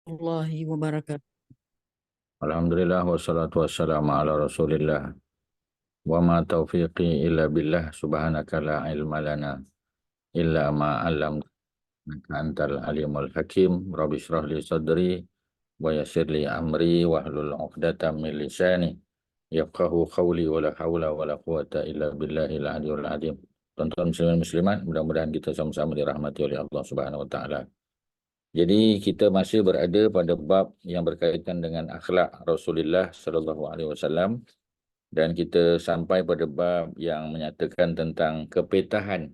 Warahmatullahi wabarakatuh. Alhamdulillah wassalatu wassalamu ala Rasulillah wa ma taufiqi illa billah subhanaka la ilma lana illa ma 'allamtana antal alimul hakim rabbi shrah li sadri wa yassir li amri wahlul 'uqdatam min lisani yafqahu qawli wa la haula wa la quwata illa billahil aliyyil azim. Tuan-tuan muslimin muslimat, mudah-mudahan kita sama-sama dirahmati oleh Allah Subhanahu wa taala. Jadi kita masih berada pada bab yang berkaitan dengan akhlak Rasulullah sallallahu alaihi wasallam. Dan kita sampai pada bab yang menyatakan tentang kepetahan,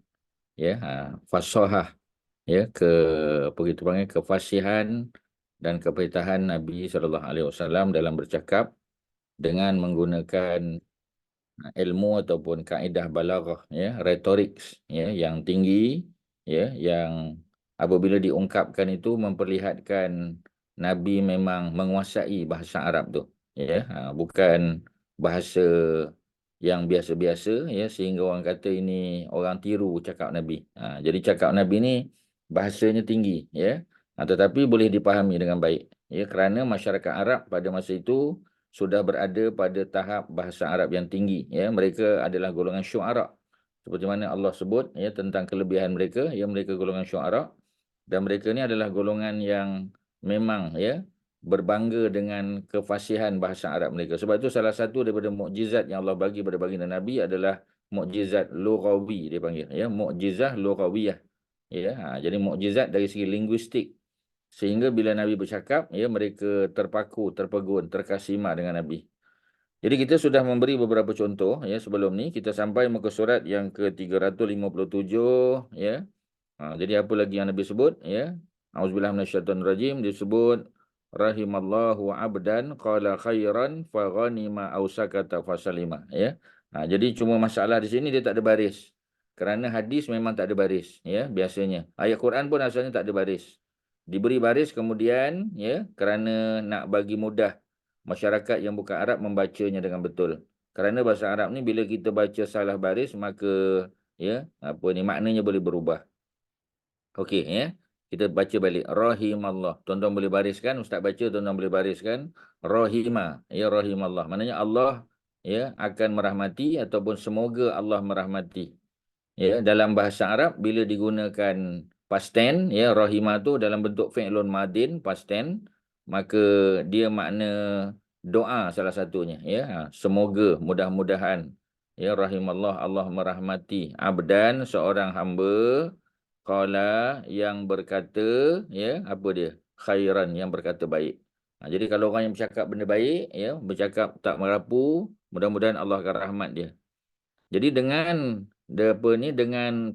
ya, fasahah, ya, apa kita panggil, kefasihan dan kepetahan Nabi sallallahu alaihi wasallam dalam bercakap dengan menggunakan ilmu ataupun kaedah balaghah, ya, retorik, ya, yang tinggi, ya, yang apabila diungkapkan itu memperlihatkan Nabi memang menguasai bahasa Arab tu, ya, bukan bahasa yang biasa-biasa, ya, sehingga orang kata ini orang tiru cakap Nabi. Jadi cakap Nabi ni bahasanya tinggi, ya, tetapi boleh dipahami dengan baik, ya, kerana masyarakat Arab pada masa itu sudah berada pada tahap bahasa Arab yang tinggi, ya. Mereka adalah golongan syu'ara, seperti mana Allah sebut, ya, tentang kelebihan mereka, ya, mereka golongan syu'ara, dan mereka ni adalah golongan yang memang, ya, berbangga dengan kefasihan bahasa Arab mereka. Sebab itu salah satu daripada mukjizat yang Allah bagi pada baginda Nabi adalah mukjizat lughawi, dia panggil, ya, mukjizah lughawiyah, ya. Jadi mukjizat dari segi linguistik, sehingga bila Nabi bercakap, ya, mereka terpaku, terpegun, terkasima dengan Nabi. Jadi kita sudah memberi beberapa contoh, ya, sebelum ni. Kita sampai muka surat yang ke-357, ya. Jadi apa lagi yang Nabi sebut, ya? Auzubillah minasyaitonirrajim, disebut rahimallahu abdan qala khairan fa ghanima aw sakata fa salima, ya. Jadi cuma masalah di sini dia tak ada baris. Kerana hadis memang tak ada baris, ya, biasanya. Ayat Quran pun asalnya tak ada baris. Diberi baris kemudian, ya, kerana nak bagi mudah masyarakat yang bukan Arab membacanya dengan betul. Kerana bahasa Arab ni bila kita baca salah baris, maka, ya, apa ni, maknanya boleh berubah. Okey, ya. Kita baca balik. Rahimallah. Tuan-tuan boleh bariskan. Ustaz baca, tuan-tuan boleh bariskan. Rahimah. Ya, rahimallah. Maknanya Allah, ya, akan merahmati ataupun semoga Allah merahmati. Ya, dalam bahasa Arab bila digunakan past tense, ya, rahimah tu dalam bentuk fi'lun madin, past tense, maka dia makna doa salah satunya, ya. Semoga, mudah-mudahan, ya, rahimallah, Allah merahmati abdan, seorang hamba, qala, yang berkata, ya, apa dia? Khairan, yang berkata baik. Jadi kalau orang yang bercakap benda baik, ya, bercakap tak merapu, mudah-mudahan Allah akan rahmat dia. Jadi dengan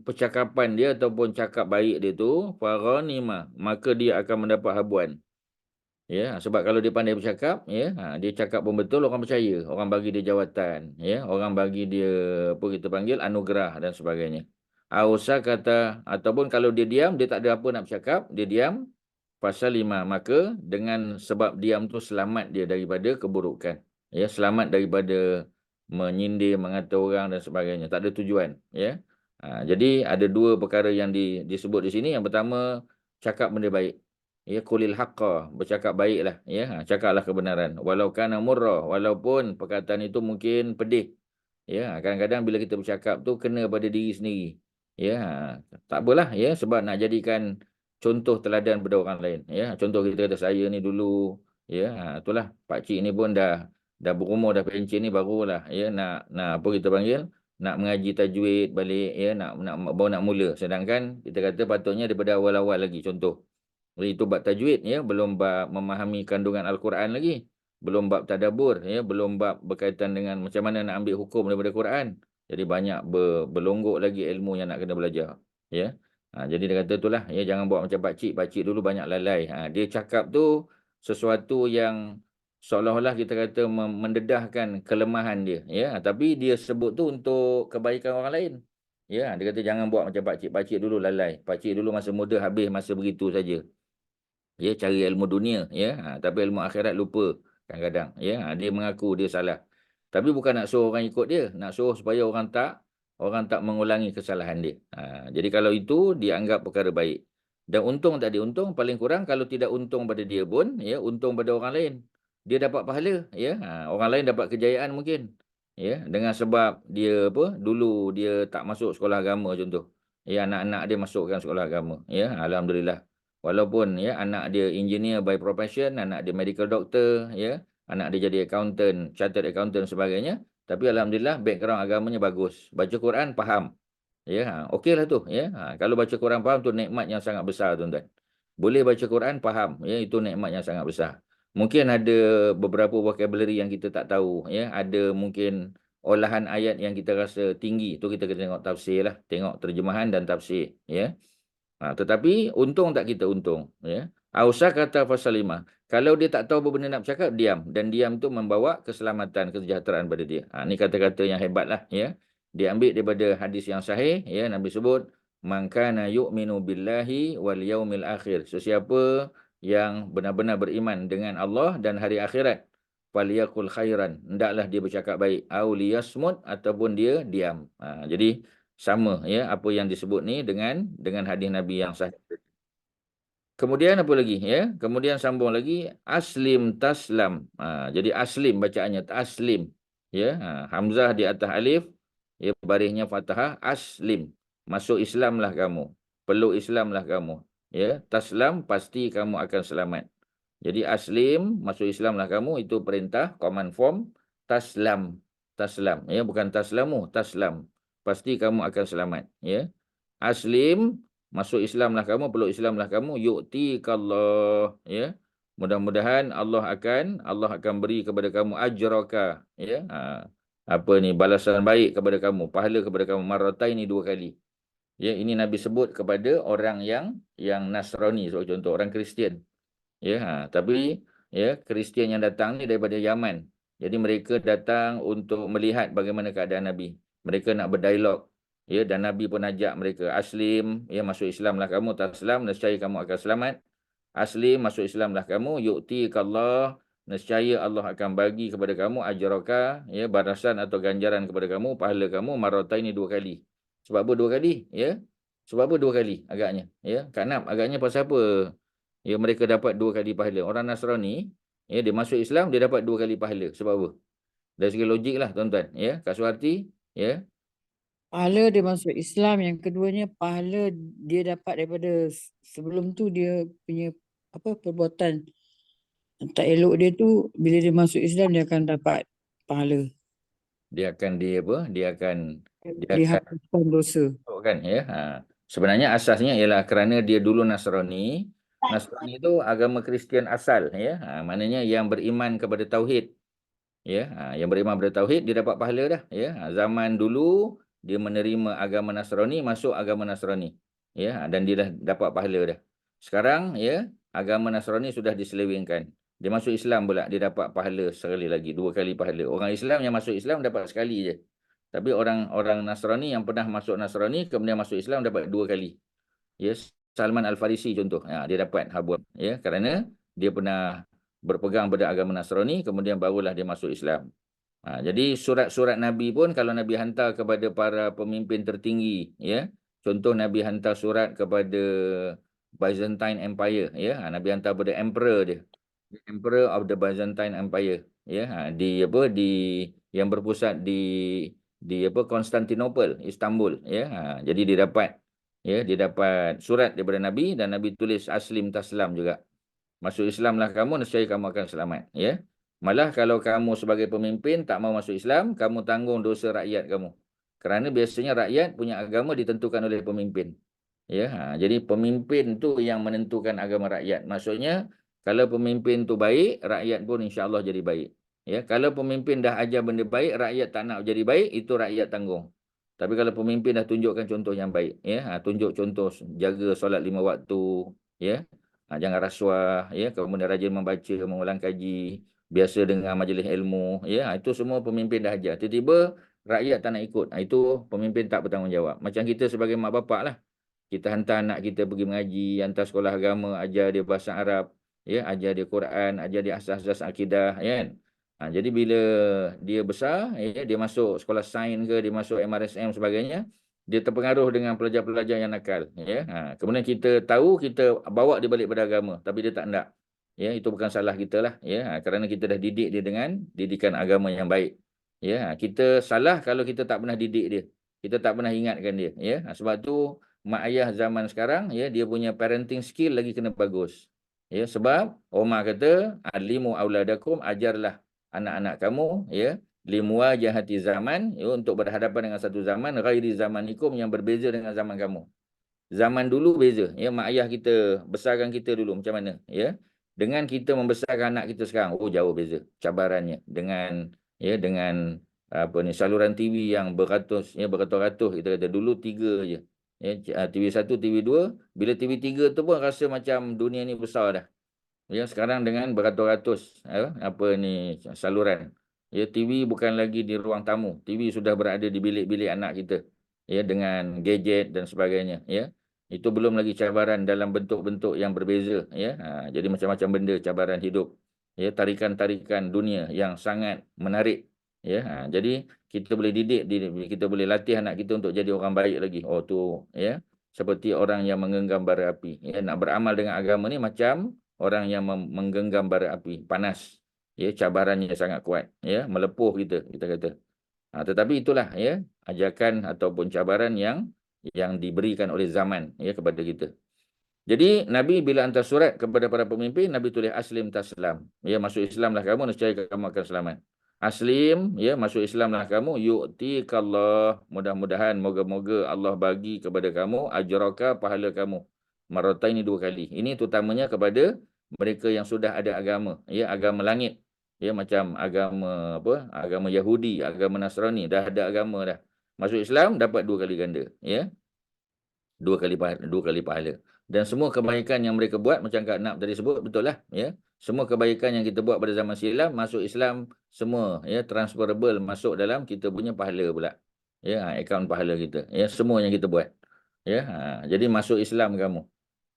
percakapan dia ataupun cakap baik dia tu, faranima, maka dia akan mendapat habuan. Ya, sebab kalau dia pandai bercakap, ya, dia cakap pun betul, orang percaya, orang bagi dia jawatan, ya, orang bagi dia apa kita panggil anugerah dan sebagainya. Ausa kata, ataupun kalau dia diam, dia tak ada apa nak bercakap, dia diam, pasal 5, maka dengan sebab diam tu selamat dia daripada keburukan. Ya, selamat daripada menyindir, mengata orang dan sebagainya. Tak ada tujuan, ya. Jadi ada dua perkara yang disebut di sini. Yang pertama, cakap benda baik. Ya, kulil haqqa, bercakap baiklah, ya. Cakaplah kebenaran. Walau kana murrah, walaupun perkataan itu mungkin pedih. Ya, kadang-kadang bila kita bercakap tu kena pada diri sendiri. Ya, tak apalah, ya, sebab nak jadikan contoh teladan pada orang lain, ya. Contoh kita kata saya ni dulu, ya, itulah pak cik ni pun dah berumur, dah pencen ni barulah, ya, nak apa kita panggil, nak mengaji tajwid balik, ya, baru nak mula. Sedangkan kita kata patutnya daripada awal-awal lagi contoh. Jadi itu bab tajwid, ya, belum bab memahami kandungan Al-Quran lagi. Belum bab tadabbur, ya, belum bab berkaitan dengan macam mana nak ambil hukum daripada Quran. Jadi banyak berlonggok lagi ilmu yang nak kena belajar, ya. Jadi dia kata itulah, ya, jangan buat macam pak cik dulu banyak lalai. Dia cakap tu sesuatu yang seolah-olah kita kata mendedahkan kelemahan dia, ya. Tapi dia sebut tu untuk kebaikan orang lain. Ya, dia kata jangan buat macam pak cik dulu lalai. Pak cik dulu masa muda habis masa begitu saja. Ya, cari ilmu dunia, ya, tapi ilmu akhirat lupa kadang-kadang, ya. Dia mengaku dia salah. Tapi bukan nak suruh orang ikut dia, nak suruh supaya orang tak mengulangi kesalahan dia. Jadi kalau itu dianggap perkara baik. Dan untung tadi, untung paling kurang kalau tidak untung pada dia pun, ya, untung pada orang lain. Dia dapat pahala, ya. Orang lain dapat kejayaan mungkin. Ya, dengan sebab dia apa? Dulu dia tak masuk sekolah agama contoh. Ya, anak-anak dia masukkan sekolah agama, ya. Alhamdulillah. Walaupun ya anak dia engineer by profession, anak dia medical doctor, ya. Anak dia jadi accountant, chartered accountant sebagainya, tapi alhamdulillah background agamanya bagus. Baca Quran faham. Ya, okeylah tu, ya. Kalau baca Quran faham tu nikmat yang sangat besar tuan-tuan. Boleh baca Quran faham, ya, itu nikmat yang sangat besar. Mungkin ada beberapa vocabulary yang kita tak tahu, ya. Ada mungkin olahan ayat yang kita rasa tinggi, tu kita kena tengok tafsir lah, tengok terjemahan dan tafsir, ya. Tetapi untung tak kita untung, ya. Ausa kata pasal 5. Kalau dia tak tahu apa benda nak bercakap, diam. Dan diam tu membawa keselamatan, kesejahteraan pada dia. Ni kata-kata yang hebat lah, ya. Dia ambil daripada hadis yang sahih, ya. Nabi sebut, man kana yu'minu billahi wal yaumil akhir. Sesiapa yang benar-benar beriman dengan Allah dan hari akhirat, faliyakul khairan. Hendaklah dia bercakap baik. Au liyasmut, ataupun dia diam. Jadi sama, ya, apa yang disebut ni dengan hadis Nabi yang sahih. Kemudian apa lagi, ya? Kemudian sambung lagi aslim taslam. Jadi aslim bacaannya taslim, ya. Hamzah di atas alif, ya, barisnya fathah, aslim. Masuk Islamlah kamu. Peluk Islamlah kamu. Ya, taslam pasti kamu akan selamat. Jadi aslim, masuk Islamlah kamu, itu perintah command form. Taslam. Taslam, ya, bukan taslamu, taslam. Pasti kamu akan selamat, ya. Aslim, masuk Islamlah kamu, peluk Islamlah kamu, yu'tikallah, ya. Mudah-mudahan Allah akan beri kepada kamu ajraka, ya. Apa ni, balasan baik kepada kamu, pahala kepada kamu, marrataini, 2 kali. Ya, ini Nabi sebut kepada orang yang Nasrani, sebagai contoh, orang Kristian. Ya, tapi ya, Kristian yang datang ni daripada Yaman. Jadi mereka datang untuk melihat bagaimana keadaan Nabi. Mereka nak berdialog. Ya, dan Nabi pun ajak mereka, aslim, ya, masuk Islamlah kamu, taslam, nescaya kamu akan selamat. Aslim, masuk Islamlah kamu, yu'tikallah, nescaya Allah akan bagi kepada kamu ajraka, ya, balasan atau ganjaran kepada kamu, pahala kamu marrataini, 2 kali. Sebab apa 2 kali? Ya. Sebab apa 2 kali agaknya? Ya, Kak Nap, agaknya pasal apa? Ya, mereka dapat 2 kali pahala. Orang Nasrani, ya, dia masuk Islam, dia dapat 2 kali pahala. Sebab apa? Dari segi logik lah, tuan-tuan. Ya, Kak Suharti, ya. Pahala dia masuk Islam, yang keduanya pahala dia dapat daripada sebelum tu dia punya perbuatan tak elok dia tu, bila dia masuk Islam dia akan dapat pahala. Dia akan dia akan Dihapuskan dosa. kan, ya. Sebenarnya asasnya ialah kerana dia dulu Nasrani. Nasrani itu agama Kristian asal, ya. Maknanya yang beriman kepada tauhid. Ya, yang beriman kepada tauhid dia dapat pahala dah, ya. Zaman dulu dia menerima agama Nasrani, masuk agama Nasrani. Ya, dan dia dah dapat pahala dah. Sekarang, ya, agama Nasrani sudah diselewengkan. Dia masuk Islam pula, dia dapat pahala sekali lagi, 2 kali pahala. Orang Islam yang masuk Islam dapat sekali je. Tapi orang Nasrani yang pernah masuk Nasrani kemudian masuk Islam dapat 2 kali. Ya, Salman Al-Farisi contoh, dia dapat habuan, ya, kerana dia pernah berpegang pada agama Nasrani kemudian barulah dia masuk Islam. Jadi surat-surat Nabi pun kalau Nabi hantar kepada para pemimpin tertinggi, ya. Contoh Nabi hantar surat kepada Byzantine Empire, ya. Nabi hantar kepada emperor dia. Emperor of the Byzantine Empire, ya. Di yang berpusat di Konstantinopel, Istanbul, ya. Jadi dia dapat surat daripada Nabi dan Nabi tulis aslim taslam juga. Masuk Islamlah kamu, nescaya kamu akan selamat, ya. Malah kalau kamu sebagai pemimpin tak mau masuk Islam, kamu tanggung dosa rakyat kamu. Kerana biasanya rakyat punya agama ditentukan oleh pemimpin. Ya, jadi pemimpin tu yang menentukan agama rakyat. Maksudnya kalau pemimpin tu baik, rakyat pun insya-Allah jadi baik. Ya, kalau pemimpin dah ajar benda baik, rakyat tak nak jadi baik, itu rakyat tanggung. Tapi kalau pemimpin dah tunjukkan contoh yang baik, ya, tunjuk contoh jaga solat 5 waktu, ya. Jangan rasuah, ya, kemudian rajin membaca, mengulang kaji, biasa dengan majlis ilmu, ya. Itu semua pemimpin dah ajar. Tiba-tiba rakyat tak nak ikut. Itu pemimpin tak bertanggungjawab. Macam kita sebagai mak bapak lah. Kita hantar anak kita pergi mengaji, hantar sekolah agama, ajar dia bahasa Arab, ya, ajar dia Quran, ajar dia asas-asas akidah, ya kan. Jadi bila dia besar, ya, dia masuk sekolah sains ke, dia masuk MRSM sebagainya, dia terpengaruh dengan pelajar-pelajar yang nakal, ya. Kemudian kita tahu, kita bawa dia balik pada agama, tapi dia tak nak. Ya, itu bukan salah kita lah, ya. Kerana kita dah didik dia dengan didikan agama yang baik. Ya, kita salah kalau kita tak pernah didik dia. Kita tak pernah ingatkan dia, ya. Sebab tu mak ayah zaman sekarang, ya, dia punya parenting skill lagi kena bagus. Ya, sebab Umar kata, alimu auladakum, ajarlah anak-anak kamu, ya, limuwajahati zaman, ya, untuk berhadapan dengan satu zaman ghairi zamanikum, yang berbeza dengan zaman kamu. Zaman dulu beza, ya, mak ayah kita besarkan kita dulu macam mana, ya, dengan kita membesarkan anak kita sekarang, oh jauh beza cabarannya dengan, ya, dengan apa ni, saluran TV yang beratus, ya, beratus-ratus. Kita kata dulu 3 je, ya, TV 1, TV 2, bila TV 3 tu pun rasa macam dunia ni besar dah. Ya, sekarang dengan beratus-ratus, apa ni, saluran. Ya, TV bukan lagi di ruang tamu. TV sudah berada di bilik-bilik anak kita. Ya, dengan gadget dan sebagainya, ya. Itu belum lagi cabaran dalam bentuk-bentuk yang berbeza, ya. Jadi macam-macam benda cabaran hidup. Ya, tarikan-tarikan dunia yang sangat menarik. Ya, jadi kita boleh didik, kita boleh latih anak kita untuk jadi orang baik lagi. Oh tu, ya. Seperti orang yang menggenggam bara api. Ya, nak beramal dengan agama ni macam orang yang menggenggam bara api panas, ya, cabarannya sangat kuat, ya, melepuh kita kata. Tetapi itulah, ya, ajakan ataupun cabaran yang diberikan oleh zaman, ya, kepada kita. Jadi Nabi bila hantar surat kepada para pemimpin, Nabi tulis aslim taslam, ya, masuk Islamlah kamu, nescaya kamu akan selamat. Aslim, ya, masuk Islamlah kamu, yu'tikallah, mudah-mudahan, moga-moga Allah bagi kepada kamu ajraka, pahala kamu, marataini, 2 kali. Ini terutamanya kepada mereka yang sudah ada agama, ya, agama langit, ya, macam agama apa, agama Yahudi, agama Nasrani, dah ada agama dah. Masuk Islam dapat 2 kali ganda, ya. 2 kali pahala. Dan semua kebaikan yang mereka buat, macam Kak Nap tadi sebut, betul lah, ya. Semua kebaikan yang kita buat pada zaman silam, masuk Islam, semua, ya, transferable masuk dalam kita punya pahala pula. Ya, akaun pahala kita, ya, semua yang kita buat. Ya, jadi masuk Islam kamu.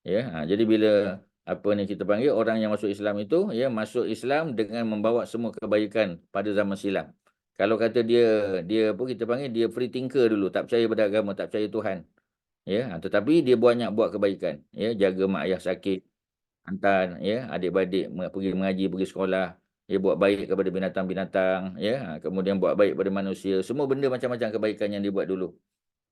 Ya, jadi bila apa ni kita panggil orang yang masuk Islam itu, ya, masuk Islam dengan membawa semua kebaikan pada zaman silam. Kalau kata dia apa kita panggil, dia free thinker dulu, tak percaya pada agama, tak percaya Tuhan. Ya, tetapi dia banyak buat kebaikan, ya, jaga mak ayah sakit, hantar, ya, adik-beradik pergi mengaji, pergi sekolah, ya, buat baik kepada binatang-binatang, ya, kemudian buat baik kepada manusia, semua benda macam-macam kebaikan yang dia buat dulu.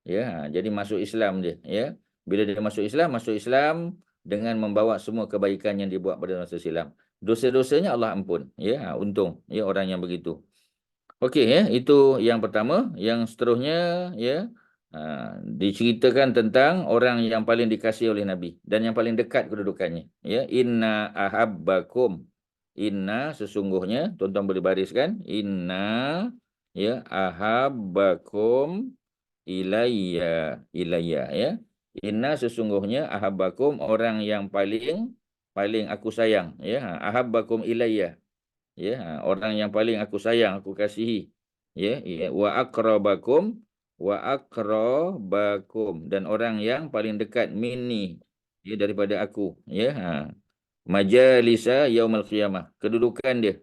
Ya, jadi masuk Islam dia, ya. Bila dia masuk Islam dengan membawa semua kebaikan yang dia buat pada masa silam. Dosa-dosanya Allah ampun, ya, untung, ya, orang yang begitu. Okey, ya, itu yang pertama. Yang seterusnya, ya, diceritakan tentang orang yang paling dikasihi oleh Nabi dan yang paling dekat kedudukannya, ya. Inna ahabbakum, inna sesungguhnya, tuan-tuan boleh bariskan, inna, ya, ahabbakum ilayya, ya. Inna sesungguhnya, ahabbakum orang yang paling aku sayang, ya. Ahabbakum ilayya, ya, orang yang paling aku sayang, aku kasihi, ya, wa akrabakum dan orang yang paling dekat minni, ya, daripada aku, ya. Majalisa yaumil qiyamah, kedudukan dia,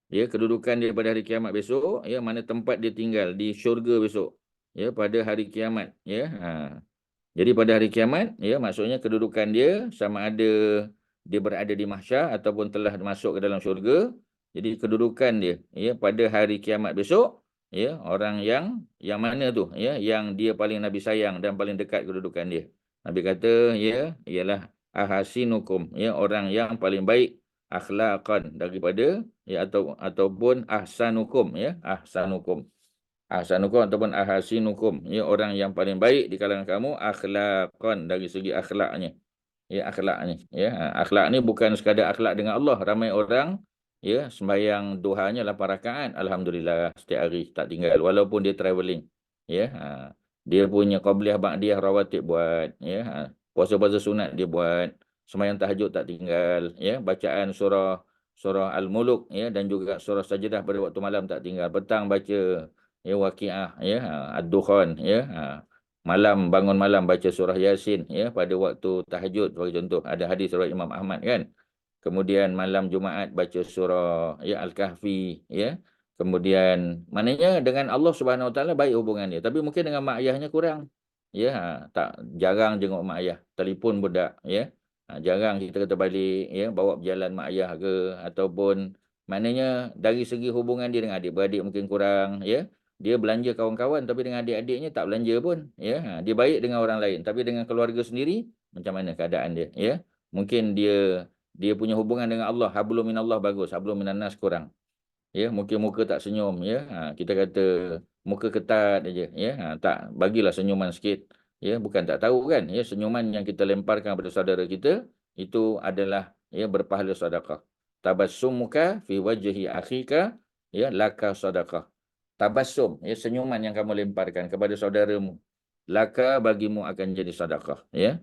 ya, kedudukan dia pada hari kiamat besok, ya, mana tempat dia tinggal di syurga besok, ya, pada hari kiamat, ya. Jadi pada hari kiamat, ya, maksudnya kedudukan dia sama ada dia berada di mahsyar ataupun telah masuk ke dalam syurga. Jadi kedudukan dia, ya, pada hari kiamat besok, ya, orang yang mana tu, ya, yang dia paling Nabi sayang dan paling dekat kedudukan dia. Nabi kata, ya, ialah ahasinukum, ya, orang yang paling baik akhlaqan daripada, ya, ataupun ahsanukum, ya, ahsanukum. Ahsanukum ataupun ahasinukum, ya, orang yang paling baik di kalangan kamu akhlaqan, dari segi akhlaknya. Ya, akhlaknya, ya. Akhlak ni bukan sekadar akhlak dengan Allah. Ramai orang, ya, sembahyang duhanya 8 rakaat, alhamdulillah, setiap hari tak tinggal walaupun dia travelling, ya. Dia punya qabliyah ba'diyah rawatib buat, ya. Puasa-puasa sunat dia buat, sembahyang tahajud tak tinggal, ya. Bacaan surah Al-Muluk, ya, dan juga surah Sajdah pada waktu malam tak tinggal. Petang baca, ya, Waqiah, ya, Ad-Dukhan, ya. Malam, bangun malam baca surah Yasin, ya, pada waktu tahajud, bagi contoh. Ada hadis riwayat Imam Ahmad, kan. Kemudian malam Jumaat baca surah, ya, Al-Kahfi, ya. Kemudian maknanya dengan Allah Subhanahu Wa Taala baik hubungan dia, tapi mungkin dengan mak ayahnya kurang. ya, tak jarang jenguk mak ayah, telefon pun tak, ya. Jarang kita kata balik, ya, bawa berjalan mak ayah ke, ataupun maknanya dari segi hubungan dia dengan adik-beradik mungkin kurang, ya. Dia belanja kawan-kawan tapi dengan adik-adiknya tak belanja pun, ya. Dia baik dengan orang lain tapi dengan keluarga sendiri macam mana keadaan dia, ya. Mungkin dia punya hubungan dengan Allah, hablum minallah bagus, hablum minannas kurang. Ya, muka-muka tak senyum, ya. Kita kata muka ketat aja, ya. Tak bagilah senyuman sikit. Ya, bukan tak tahu kan, ya, senyuman yang kita lemparkan kepada saudara kita itu adalah, ya, berpahala sedekah. Tabassumuka fi wajhi akhika, ya, laka sedekah. Tabassum, ya, senyuman yang kamu lemparkan kepada saudaramu, laka bagimu akan jadi sedekah, ya.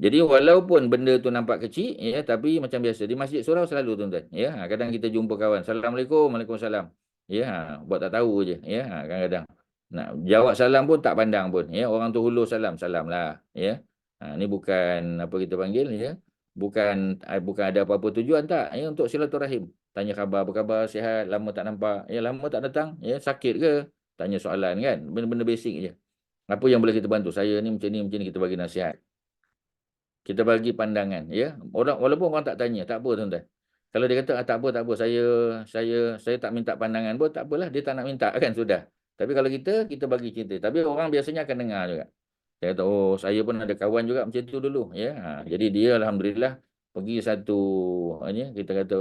Jadi walaupun benda tu nampak kecil, ya, tapi macam biasa di masjid surau selalu tuan-tuan, ya. Kadang kita jumpa kawan, Assalamualaikum, Waalaikumsalam. Ya, buat tak tahu je, ya. Kadang-kadang nak jawab salam pun tak pandang pun, ya. Orang tu hulur salam, salam lah, ya. Ni bukan apa kita panggil, ya. Bukan ada apa-apa tujuan tak, ya, untuk silaturahim. Tanya khabar, apa khabar, sihat, lama tak nampak, ya, lama tak datang, ya, sakit ke? Tanya soalan kan, benda-benda basic je. Apa yang boleh kita bantu? Saya ni macam ni kita bagi nasihat. Kita bagi pandangan, ya. Walaupun orang tak tanya, tak apa tuan-tuan. Kalau dia kata tak apa, saya tak minta pandangan pun tak apalah, dia tak nak minta kan sudah. Tapi kalau kita bagi cerita. Tapi orang biasanya akan dengar juga. Saya kata, oh, saya pun ada kawan juga macam tu dulu, ya. Jadi dia alhamdulillah pergi satu kita kata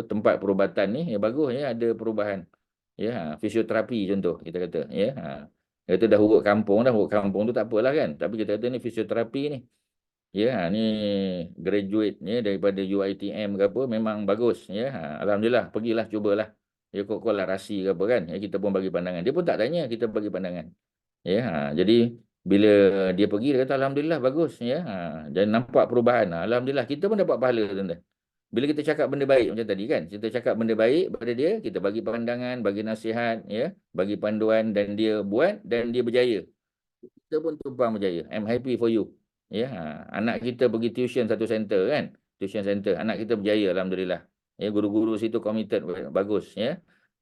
tempat perubatan ni, ya, bagus, ya, ada perubahan. Ya, fisioterapi contoh kita kata, ya. Dia kata dah urut kampung tu tak apalah kan. Tapi kita kata ni fisioterapi ni. Ya, ni graduate, ya, daripada UiTM ke apa, memang bagus, ya. Alhamdulillah, pergilah, cubalah. Ya, kok lah rasi ke apa kan. Ya, kita pun bagi pandangan. Dia pun tak tanya, kita bagi pandangan. Ya, jadi bila dia pergi, dia kata alhamdulillah bagus, ya. Dan nampak perubahan. Alhamdulillah, kita pun dapat pahala, tuan-tuan. Bila kita cakap benda baik macam tadi kan, kita cakap benda baik pada dia, kita bagi pandangan, bagi nasihat, ya, bagi panduan dan dia buat dan dia berjaya. Kita pun tumpang berjaya. I'm happy for you. Ya, anak kita pergi tuition satu center kan, tuition center, anak kita berjaya alhamdulillah. Ya, guru-guru situ committed, bagus, ya.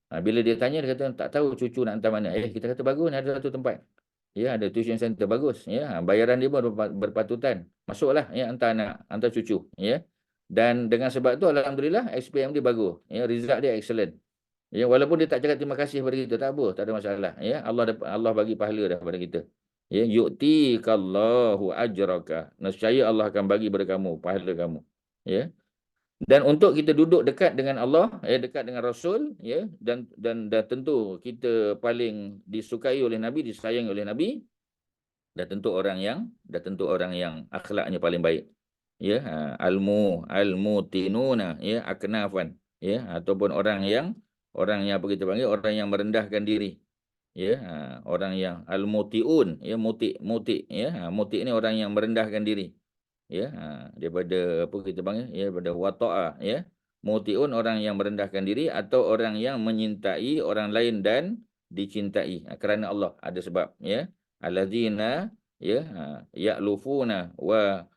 Bila dia tanya, dia kata tak tahu cucu nak hantar mana. Kita kata bagus, ada satu tempat. Ya, ada tuition center bagus, ya. Bayaran dia pun berpatutan. Masuklah, ya, hantar cucu, ya. Dan dengan sebab tu alhamdulillah SPM dia bagus, ya, result dia excellent. Ya, walaupun dia tak cakap terima kasih kepada kita, tak apa, tak ada masalah, ya. Allah bagi pahala dah kepada kita. Ya, yu'tikallahu ajraka. Nescaya Allah akan bagi kepada kamu pahala kamu. Ya. Dan untuk kita duduk dekat dengan Allah, ya, dekat dengan Rasul, ya, dan tentu kita paling disukai oleh Nabi, disayangi oleh Nabi, dan tentu orang yang akhlaknya paling baik. Ya, almutinuna, ya, aknafan, ya, ataupun orang yang apa kita panggil, orang yang merendahkan diri. Ya, orang yang al-mutiun, ya, muti, ya, muti ini orang yang merendahkan diri, ya, daripada apa kita panggil, ya, daripada wata'a, ya. Mutiun orang yang merendahkan diri atau orang yang menyintai orang lain dan dicintai, kerana Allah, ada sebab, ya. Alladzina, ya, ya'lufuna wa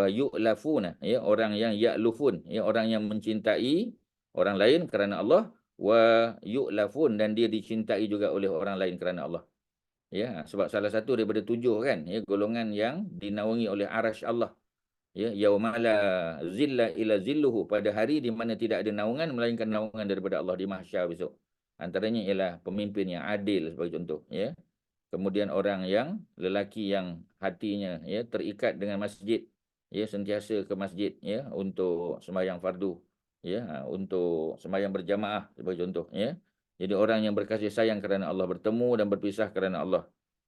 yu'lafuna, ya, orang yang ya'lufun, ya, orang yang mencintai orang lain kerana Allah, wa yu'lafun, dan dia dicintai juga oleh orang lain kerana Allah. Ya, sebab salah satu daripada 7 kan, ya, golongan yang dinaungi oleh arasy Allah. Ya, yaumala zilla ila zilluhu, pada hari di mana tidak ada naungan melainkan naungan daripada Allah di mahsyar besok. Antaranya ialah pemimpin yang adil sebagai contoh, ya. Kemudian orang yang lelaki yang hatinya, ya, terikat dengan masjid, ya, sentiasa ke masjid, ya, untuk sembahyang fardu, ya, untuk sembahyang berjamaah sebagai contoh, ya. Jadi orang yang berkasih sayang kerana Allah, bertemu dan berpisah kerana Allah,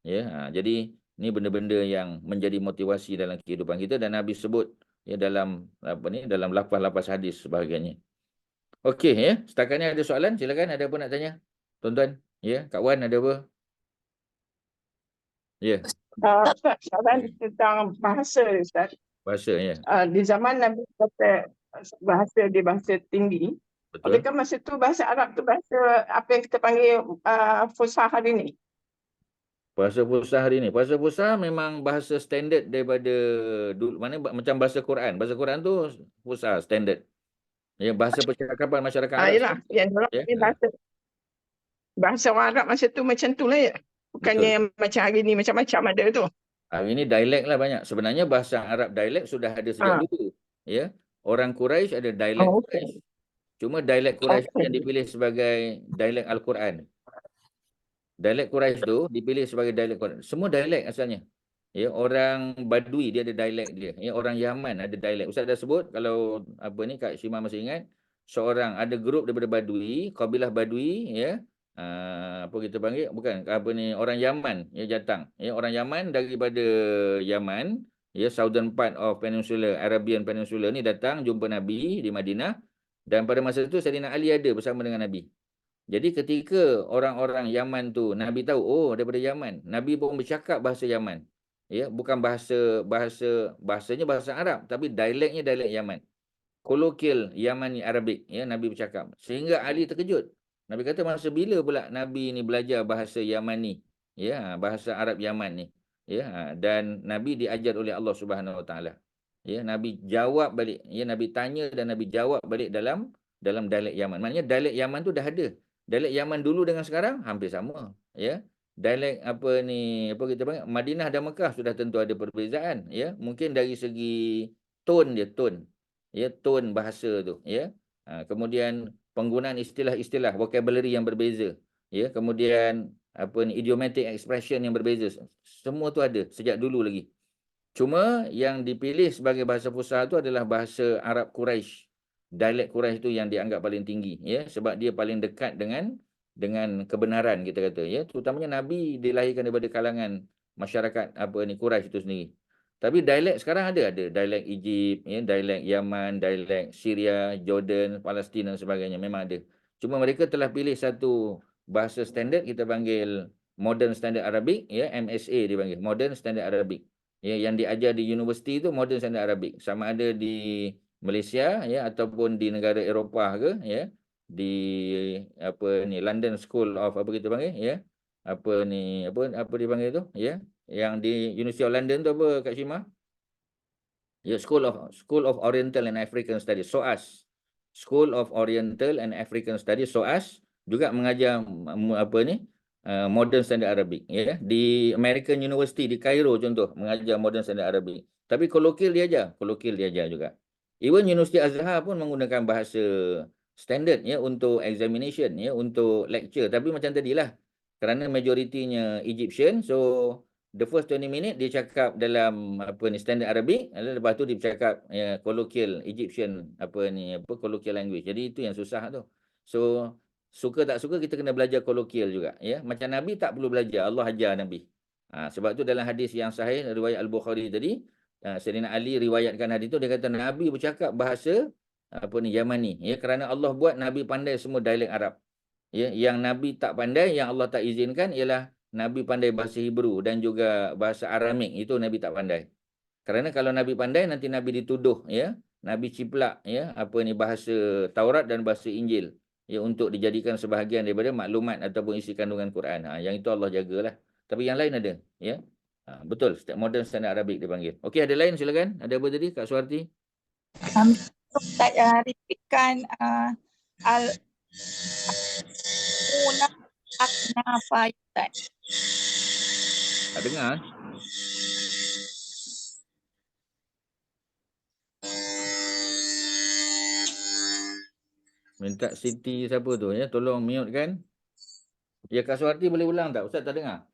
ya. Jadi ini benda-benda yang menjadi motivasi dalam kehidupan kita, dan Nabi sebut, ya, dalam dalam lafaz-lafaz hadis sebahagiannya. Okey, ya, setakat ni ada soalan, silakan, ada apa nak tanya tuan-tuan, ya, Kak Wan, ada apa? Ya. Ustaz, soalan tentang bahasa, Ustaz. Bahasa, ya. Di zaman Nabi kata bahasa dia bahasa tinggi. Betul. Adakah masa tu bahasa Arab tu bahasa apa yang kita panggil fusha hari ni? Bahasa Fusha hari ni. Bahasa Fusha memang bahasa standard daripada dulu. Mana macam bahasa Quran. Bahasa Quran tu Fusha standard. Ya, bahasa percakapan masyarakat Arab. Yalah, yang dalam Ya. bahasa orang Arab masa tu macam tu lah ya. Bukannya yang macam hari ni macam-macam ada tu. Hari ini dialek lah banyak. Sebenarnya bahasa Arab dialek sudah ada sejak Ah. dulu. Ya, orang Quraisy ada dialek Oh, Quraisy. Cuma dialek Quraisy Okey. yang dipilih sebagai dialek Al-Quran. Dialek Quraisy tu dipilih sebagai dialek Quran. Semua dialek asalnya. Ya, orang Badui dia ada dialek dia. Ya, orang Yaman ada dialek. Ustaz dah sebut kalau apa ni Kak Shima masih ingat, seorang ada grup daripada Badui, kabilah Badui ya. Apa kita panggil? Bukan apa ni orang Yaman ya datang. Ya, orang Yaman daripada Yaman, ya southern part of Peninsula Arabian Peninsula ni datang jumpa Nabi di Madinah dan pada masa itu Sayyidina Ali ada bersama dengan Nabi. Jadi ketika orang-orang Yaman tu Nabi tahu oh daripada Yaman, Nabi pun bercakap bahasa Yaman. Ya, bukan bahasanya bahasa Arab tapi dialeknya dialek Yaman. Kolokil Yamani Arabik ya Nabi bercakap. Sehingga Ali terkejut. Nabi kata masa bila pula Nabi ni belajar bahasa Yamani ya bahasa Arab Yaman ni. Ya, dan Nabi diajar oleh Allah Subhanahu Wa Taala. Ya, Nabi jawab balik. Ya, Nabi tanya dan Nabi jawab balik dalam dialek Yaman. Maknanya dialek Yaman tu dah ada. Dialek Yaman dulu dengan sekarang hampir sama, ya. Dialek apa ni, apa kita panggil Madinah dan Mekah sudah tentu ada perbezaan, ya. Mungkin dari segi tone dia, tone. Ya, tone bahasa tu, ya. Kemudian penggunaan istilah-istilah vocabulary yang berbeza, ya. Kemudian apa ni idiomatic expression yang berbeza. Semua tu ada sejak dulu lagi. Cuma yang dipilih sebagai bahasa Fusha tu adalah bahasa Arab Quraisy. Dialek Quraisy tu yang dianggap paling tinggi ya sebab dia paling dekat dengan kebenaran kita kata ya terutamanya Nabi dilahirkan daripada kalangan masyarakat apa ni Quraisy itu sendiri. Tapi dialek sekarang ada dialek Egypt ya dialek Yaman, dialek Syria, Jordan, Palestin dan sebagainya memang ada. Cuma mereka telah pilih satu bahasa standard kita panggil Modern Standard Arabic ya MSA dipanggil Modern Standard Arabic. Ya, yang diajar di universiti itu Modern Standard Arabic sama ada di Malaysia ya ataupun di negara Eropah ke ya di apa ni London School of apa kita panggil ya apa ni apa dipanggil tu ya yang di University of London tu apa Kak Shima ya School of Oriental and African Studies SOAS School of Oriental and African Studies SOAS juga mengajar apa ni Modern Standard Arabic ya di American University di Cairo contoh mengajar Modern Standard Arabic tapi kolokil dia ajar juga even University Azhar pun menggunakan bahasa standard ya untuk examination ya untuk lecture tapi macam tadilah kerana majoritinya Egyptian so the first 20 minit dia cakap dalam apa ni standard Arabic lalu lepas tu dia bercakap ya colloquial Egyptian apa ni apa colloquial language jadi itu yang susah tu so suka tak suka kita kena belajar kolokil juga ya macam Nabi tak perlu belajar Allah ajar Nabi sebab tu dalam hadis yang sahih riwayat Al-Bukhari tadi Sayyidina Ali riwayatkan hadis tu dia kata Nabi bercakap bahasa apa ni Yamani ya kerana Allah buat Nabi pandai semua dialek Arab ya yang Nabi tak pandai yang Allah tak izinkan ialah Nabi pandai bahasa Hebrew dan juga bahasa Aramik itu Nabi tak pandai kerana kalau Nabi pandai nanti Nabi dituduh ya Nabi ciplak ya apa ni bahasa Taurat dan bahasa Injil ya untuk dijadikan sebahagian daripada maklumat ataupun isi kandungan Quran. Yang itu Allah jagalah. Tapi yang lain ada, ya. Betul, Modern Standard Arabic dipanggil. Okey, ada lain silakan. Ada apa tadi Kak Suarti? Ustaz repeatkan al-muna aknafa Ustaz. Tak dengar. Minta Siti siapa tu ya? Tolong mute kan. Ya Kak Suarti boleh ulang tak? Ustaz tak dengar.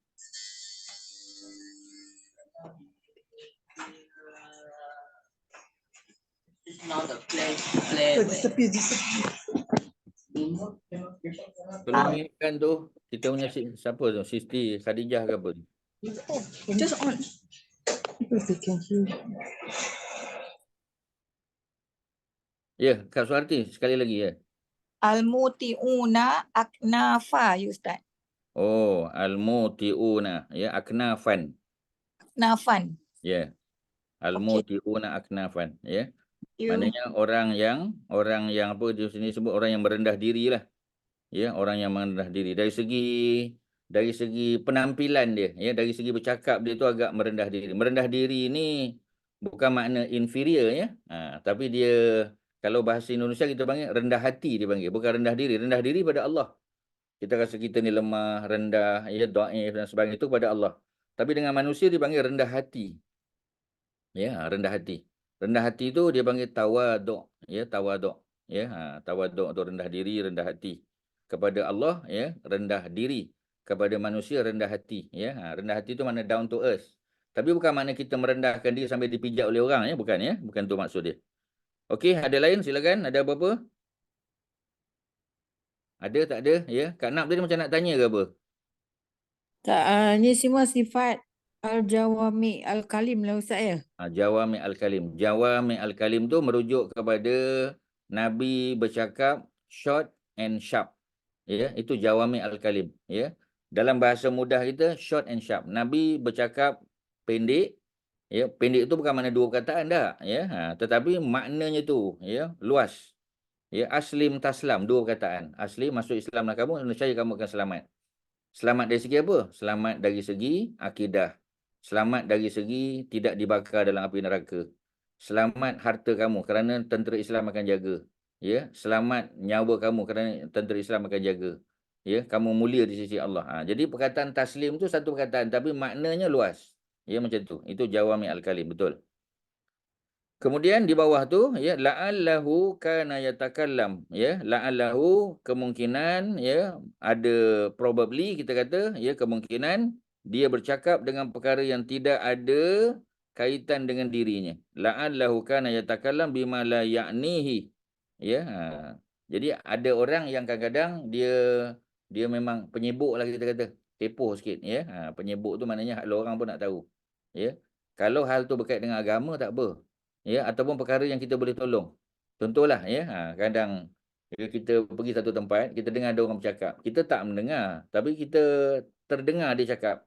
Tolong mute kan tu. Kita punya siapa tu? Sisti Khadijah ke apa tu? Just on. Ya, Kak Suarti sekali lagi ya. Al-muti'una aknafa Ustaz. Oh, al-muti'una ya aknafan. Aknafan. Ya. Al-muti'una aknafan ya. You. Maknanya orang yang apa di sini sebut orang yang merendah diri lah. Ya, orang yang merendah diri dari segi penampilan dia ya, dari segi bercakap dia tu agak merendah diri. Merendah diri ni bukan makna inferior ya. Tapi dia kalau bahasa Indonesia kita panggil rendah hati dia panggil, bukan rendah diri. Rendah diri pada Allah. Kita rasa kita ni lemah, rendah, ya, dhaif dan sebagainya itu kepada Allah. Tapi dengan manusia dipanggil rendah hati. Ya, rendah hati. Rendah hati itu dia panggil tawaduk, ya, tawaduk. Ya, tawaduk tu rendah diri, rendah hati. Kepada Allah, ya, rendah diri. Kepada manusia rendah hati, ya. Rendah hati itu makna down to earth. Tapi bukan makna kita merendahkan diri sampai dipijak oleh orang, ya, bukan, ya. Bukan tu maksud dia. Okey, ada lain silakan, ada apa-apa? Ada tak ada, ya? Kak Nap tadi macam nak tanya ke apa? Tak, ni semua sifat al-jawami al-kalim lah Ustaz ya. Jawami al-kalim. Jawami al-kalim tu merujuk kepada Nabi bercakap short and sharp. Ya, itu jawami al-kalim, ya. Dalam bahasa mudah kita short and sharp. Nabi bercakap pendek, ya. Pendek itu bukan makna dua perkataan dah, ya. Tetapi maknanya tu, ya, luas. Ya, aslim taslam, dua perkataan. Asli masuk Islamlah kamu, nescaya kamu akan selamat. Selamat dari segi apa? Selamat dari segi akidah. Selamat dari segi tidak dibakar dalam api neraka. Selamat harta kamu kerana tentera Islam akan jaga. Ya, selamat nyawa kamu kerana tentera Islam akan jaga. Ya, kamu mulia di sisi Allah. Jadi perkataan taslim tu satu perkataan tapi maknanya luas. Ya, macam tu. Itu jawami al-kalim, betul. Kemudian di bawah tu, ya, la'allahu kana yatakallam, ya, la'allahu kemungkinan, ya, ada probably kita kata, ya, kemungkinan dia bercakap dengan perkara yang tidak ada kaitan dengan dirinya. La'allahu kana yatakallam bima la ya'nihi. Ya. Jadi ada orang yang kadang-kadang dia memang penyibuk lah kita kata, tepoh sikit, ya. Penyibuk tu maknanya hal orang pun nak tahu. Ya. Kalau hal tu berkait dengan agama tak apa. Ya, ataupun perkara yang kita boleh tolong. Contohlah, ya, kadang kita pergi satu tempat, kita dengar ada orang bercakap. Kita tak mendengar, tapi kita terdengar dia cakap.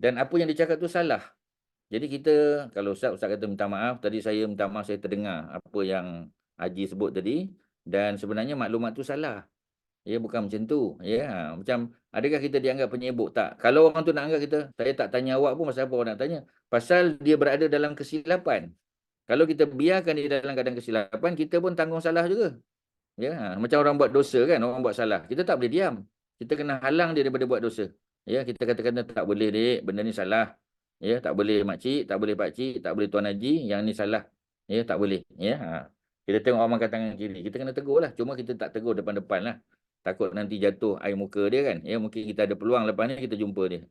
Dan apa yang dia cakap tu salah. Jadi kita, kalau Ustaz kata minta maaf, tadi saya minta maaf, saya terdengar apa yang Haji sebut tadi. Dan sebenarnya maklumat tu salah. Ya, bukan macam tu. Ya, macam adakah kita dianggap penyibuk? Tak. Kalau orang tu nak anggap kita, saya tak tanya awak pun pasal apa orang nak tanya. Pasal dia berada dalam kesilapan. Kalau kita biarkan dia dalam keadaan kesilapan, kita pun tanggung salah juga. Ya, macam orang buat dosa kan, orang buat salah. Kita tak boleh diam. Kita kena halang dia daripada buat dosa. Ya, kita katakan tak boleh dek, benda ni salah. Ya, tak boleh makcik, tak boleh pakcik, tak boleh tuan haji, yang ni salah. Ya, tak boleh. Ya. Kita tengok orang makan tangan kiri, kita kena tegur lah. Cuma kita tak tegur depan-depan lah. Takut nanti jatuh air muka dia kan. Ya, mungkin kita ada peluang lepas ni kita jumpa dia.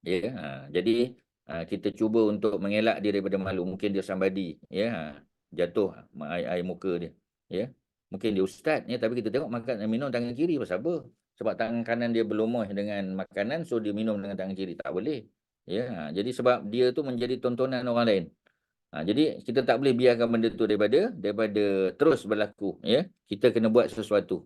Ya, jadi kita cuba untuk mengelak dia daripada malu. Mungkin dia somebody, ya, jatuh air muka dia, ya. Mungkin dia ustaz, ya, tapi kita tengok makan minum tangan kiri pasal apa? Sebab tangan kanan dia berlumuh dengan makanan, so dia minum dengan tangan kiri, tak boleh. Ya, jadi sebab dia tu menjadi tontonan orang lain. Jadi kita tak boleh biarkan benda tu daripada terus berlaku, ya. Kita kena buat sesuatu.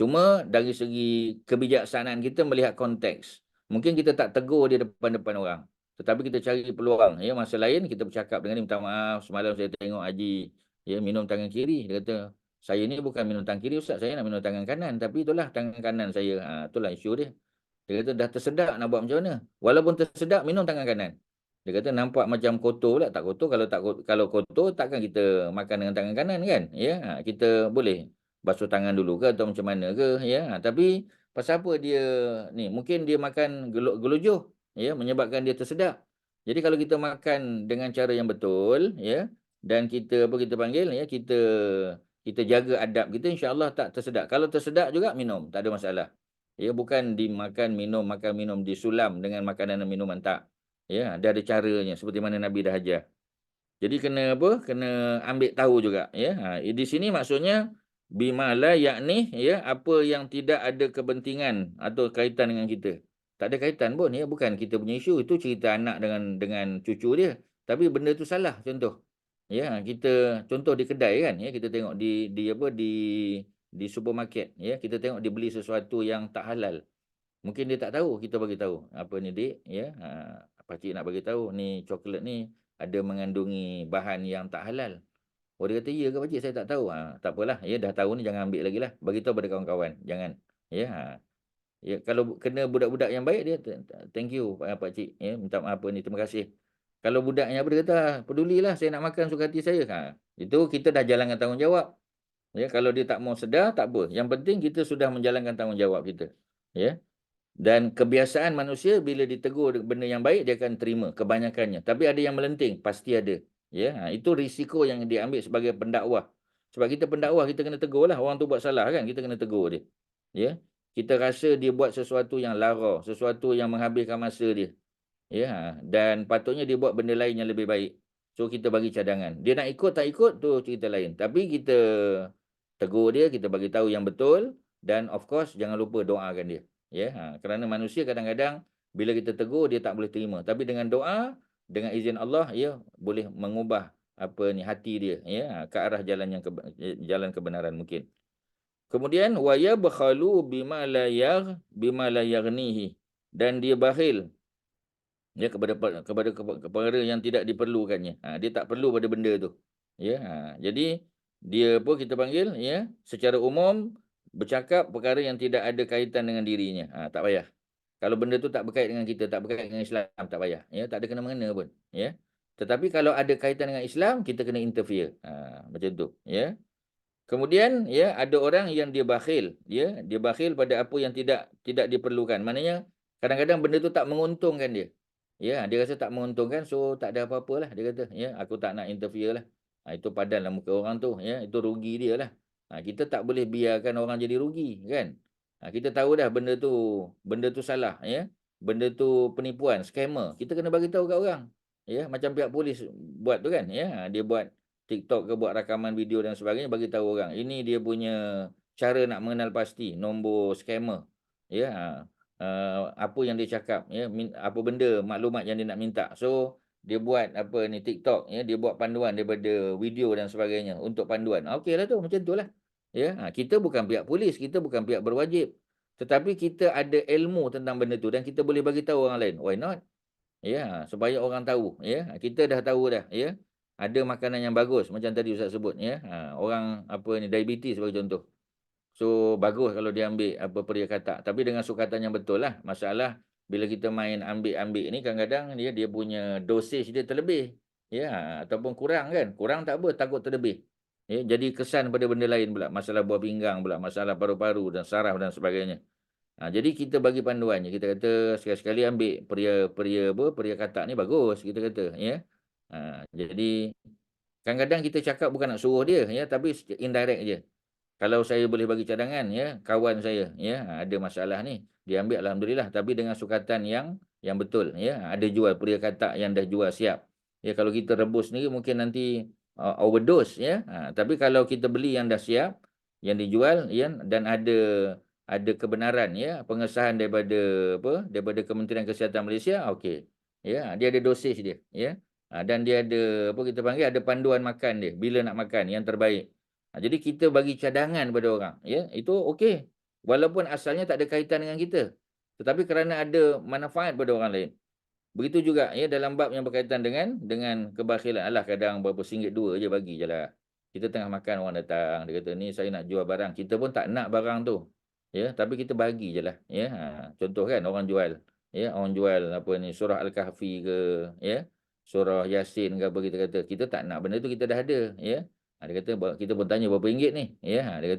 Cuma dari segi kebijaksanaan kita melihat konteks. Mungkin kita tak tegur dia depan-depan orang. Tetapi kita cari peluang. Ya, masa lain kita bercakap dengan dia, minta maaf, semalam saya tengok Haji, ya, minum tangan kiri. Dia kata, saya ni bukan minum tangan kiri Ustaz, saya nak minum tangan kanan. Tapi itulah tangan kanan saya. Itulah isu dia. Dia kata, dah tersedak nak buat macam mana? Walaupun tersedak, minum tangan kanan. Dia kata, nampak macam kotor pula. Tak kotor. Kalau kotor, takkan kita makan dengan tangan kanan kan? Ya, kita boleh basuh tangan dulu ke atau macam mana ke, ya. Tapi pasal apa dia ni, mungkin dia makan gelojoh, ya, menyebabkan dia tersedak. Jadi kalau kita makan dengan cara yang betul, ya, dan kita kita panggil, ya, kita jaga adab kita, insya-Allah tak tersedak. Kalau tersedak juga minum, tak ada masalah. Ya, bukan dimakan makan minum disulam dengan makanan dan minuman, tak. Ya, dia ada caranya seperti mana Nabi dah ajar. Jadi kena apa? Kena ambil tahu juga, ya. Di sini maksudnya bima la yakni, ya, apa yang tidak ada kepentingan atau kaitan dengan kita. Tak ada kaitan pun, ya, bukan kita punya isu, itu cerita anak dengan cucu dia. Tapi benda tu salah, contoh. Ya, kita contoh di kedai kan, ya, kita tengok di supermarket, ya, kita tengok dia beli sesuatu yang tak halal. Mungkin dia tak tahu, kita bagi tahu. Apa ni dek, ya? Pakcik nak bagi tahu ni coklat ni ada mengandungi bahan yang tak halal. Oh, dia kata, ya ke pakcik? Saya tak tahu. Tak apalah. Ya, dah tahu ni jangan ambil lagi lah. Bagi tahu pada kawan-kawan. Jangan. Ya, ya, kalau kena budak-budak yang baik, dia thank you pakcik. Ya, minta maaf ni, terima kasih. Kalau budaknya apa, dia kata, pedulilah, saya nak makan suka hati saya. Itu kita dah jalankan tanggungjawab. Ya, kalau dia tak mau sedar, tak apa. Yang penting kita sudah menjalankan tanggungjawab kita. Ya. Dan kebiasaan manusia bila ditegur benda yang baik, dia akan terima kebanyakannya. Tapi ada yang melenting, pasti ada. Ya, itu risiko yang diambil sebagai pendakwah. Sebab kita pendakwah, kita kena tegur lah. Orang tu buat salah kan, kita kena tegur dia. Ya, kita rasa dia buat sesuatu yang lara, sesuatu yang menghabiskan masa dia. Ya, dan patutnya dia buat benda lain yang lebih baik. So kita bagi cadangan. Dia nak ikut tak ikut tu cerita lain. Tapi kita tegur dia, kita bagi tahu yang betul, dan of course jangan lupa doakan dia. Ya, kerana manusia kadang-kadang bila kita tegur dia tak boleh terima. Tapi dengan doa, dengan izin Allah, ya boleh mengubah apa ni hati dia, ya, ke arah jalan yang jalan kebenaran mungkin. Kemudian wa yabkhalu bima la yaghnihi, dan dia bakhil ya kepada perkara yang tidak diperlukannya. Dia tak perlu pada benda tu. Ya, jadi dia apa kita panggil ya secara umum bercakap perkara yang tidak ada kaitan dengan dirinya. Tak payah. Kalau benda tu tak berkait dengan kita, tak berkait dengan Islam, tak payah. Ya, tak ada kena-mengena pun. Ya. Tetapi kalau ada kaitan dengan Islam, kita kena interfere. Macam tu. Ya. Kemudian ya ada orang yang dia bakhil, ya, dia bakhil pada apa yang tidak diperlukan. Maknanya kadang-kadang benda tu tak menguntungkan dia. Ya, dia rasa tak menguntungkan, so tak ada apa-apalah dia kata, ya, aku tak nak interfere lah. Itu padanlah muka orang tu, ya, itu rugi dia lah. Kita tak boleh biarkan orang jadi rugi, kan? Kita tahu dah benda tu salah, ya. Benda tu penipuan, scammer. Kita kena bagi tahu kat orang. Ya, macam pihak polis buat tu kan, ya. Dia buat TikTok ke buat rakaman video dan sebagainya, bagi tahu orang. Ini dia punya cara nak mengenal pasti nombor scammer. Ya, apa yang dia cakap, ya, apa benda maklumat yang dia nak minta. So dia buat apa ni TikTok, ya, dia buat panduan daripada video dan sebagainya untuk panduan. Okeylah tu, macam itulah. Ya, kita bukan pihak polis, kita bukan pihak berwajib. Tetapi kita ada ilmu tentang benda tu dan kita boleh bagi tahu orang lain. Why not? Ya, supaya orang tahu, ya. Kita dah tahu dah, ya. Ada makanan yang bagus macam tadi Ustaz sebut, ya. Orang apa ni diabetes sebagai contoh. So bagus kalau dia ambil apa perikata, tapi dengan sukatan yang betul lah. Masalah bila kita main ambil-ambil ni kadang-kadang dia punya dosage dia terlebih. Ya, ataupun kurang kan. Kurang tak apa, takut terlebih. Ya, jadi kesan pada benda lain pula, masalah buah pinggang pula, masalah paru-paru dan saraf dan sebagainya. Jadi kita bagi panduannya. Kita kata sekali-sekali ambil peria kata ni bagus, kita kata, ya. Jadi kadang-kadang kita cakap bukan nak suruh dia, ya, tapi indirect je. Kalau saya boleh bagi cadangan, ya, kawan saya, ya, ada masalah ni, dia ambil alhamdulillah, tapi dengan sukatan yang betul, ya. Ada jual peria kata yang dah jual siap. Ya, kalau kita rebus sendiri mungkin nanti overdose, ya. Tapi kalau kita beli yang dah siap, yang dijual, ya, dan ada kebenaran, ya, pengesahan daripada Kementerian Kesihatan Malaysia, okey. Ya, dia ada dosage dia, ya. Dan dia ada apa kita panggil ada panduan makan dia bila nak makan yang terbaik. Jadi kita bagi cadangan pada orang, ya, itu okey. Walaupun asalnya tak ada kaitan dengan kita. Tetapi kerana ada manfaat pada orang lain. Begitu juga, ya, dalam bab yang berkaitan dengan kebakhilan. Alah, kadang berapa singgit dua je bagi je lah. Kita tengah makan, orang datang, dia kata ni saya nak jual barang. Kita pun tak nak barang tu. Ya, tapi kita bagi je lah, ya. Contoh kan orang jual, ya, orang jual apa ni surah Al-Kahfi ke, ya, surah Yasin ke apa, kita kata kita tak nak benda tu, kita dah ada, ya. Dia kata kita pun tanya berapa ringgit ni, ya. Dia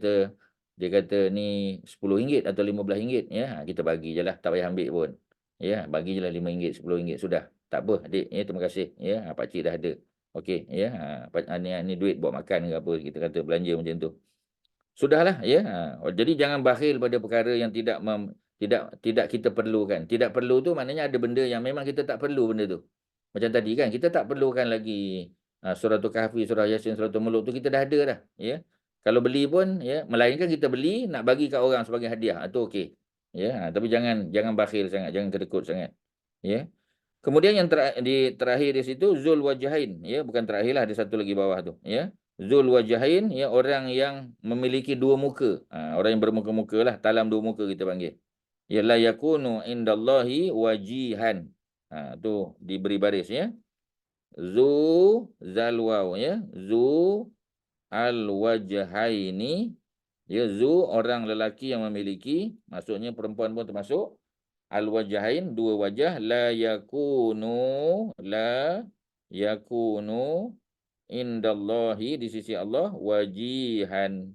kata ni RM10 atau RM15, ya. Kita bagi je lah, tak payah ambil pun. Ya, bagi je lah RM5, RM10 sudah. Tak apa, adik, ya, terima kasih, ya. Pak cik dah ada. Okey, ya. Ni duit buat makan ke apa, kita kata belanja macam tu. Sudahlah, ya. Jadi jangan bakhil pada perkara yang tidak kita perlukan. Tidak perlu tu maknanya ada benda yang memang kita tak perlu benda tu. Macam tadi kan, kita tak perlukan lagi surah Kahfi, surah Yasin, surah Muluk tu kita dah ada dah, ya. Kalau beli pun, ya, melainkan kita beli nak bagi kat orang sebagai hadiah, itu okey. Ya, tapi jangan bakhil sangat, jangan kedekut sangat. Ya. Kemudian yang terakhir di situ Zul Wajahain, ya, bukan terakhir lah, ada satu lagi bawah tu, ya. Zul Wajahain, ya, orang yang memiliki dua muka. Orang yang bermuka-muka lah, talam dua muka kita panggil. Ya, la yakunu indallahi wajihan. Tu diberi baris, ya. Zalwaw, ya. Al-wajhaini. Ya, orang lelaki yang memiliki, maksudnya perempuan pun termasuk. Al-wajhain, dua wajah. La yakunu indallahi, di sisi Allah, wajihan.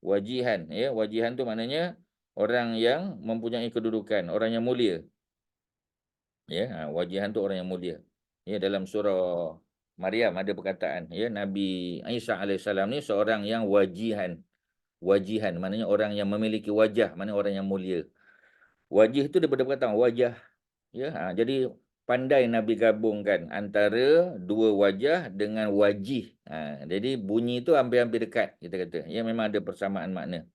wajihan, ya. Wajihan tu maknanya orang yang mempunyai kedudukan, orang yang mulia. Ya, wajihan tu orang yang mulia. Ya, dalam surah Maryam ada perkataan, ya, Nabi Isa alaihissalam ni seorang yang wajihan. Wajihan maknanya orang yang memiliki wajah, maknanya orang yang mulia. Wajih tu daripada perkataan wajah. Ya, jadi pandai Nabi gabungkan antara dua wajah dengan wajih. Jadi bunyi tu hampir-hampir dekat, kita kata. Ya, memang ada persamaan makna.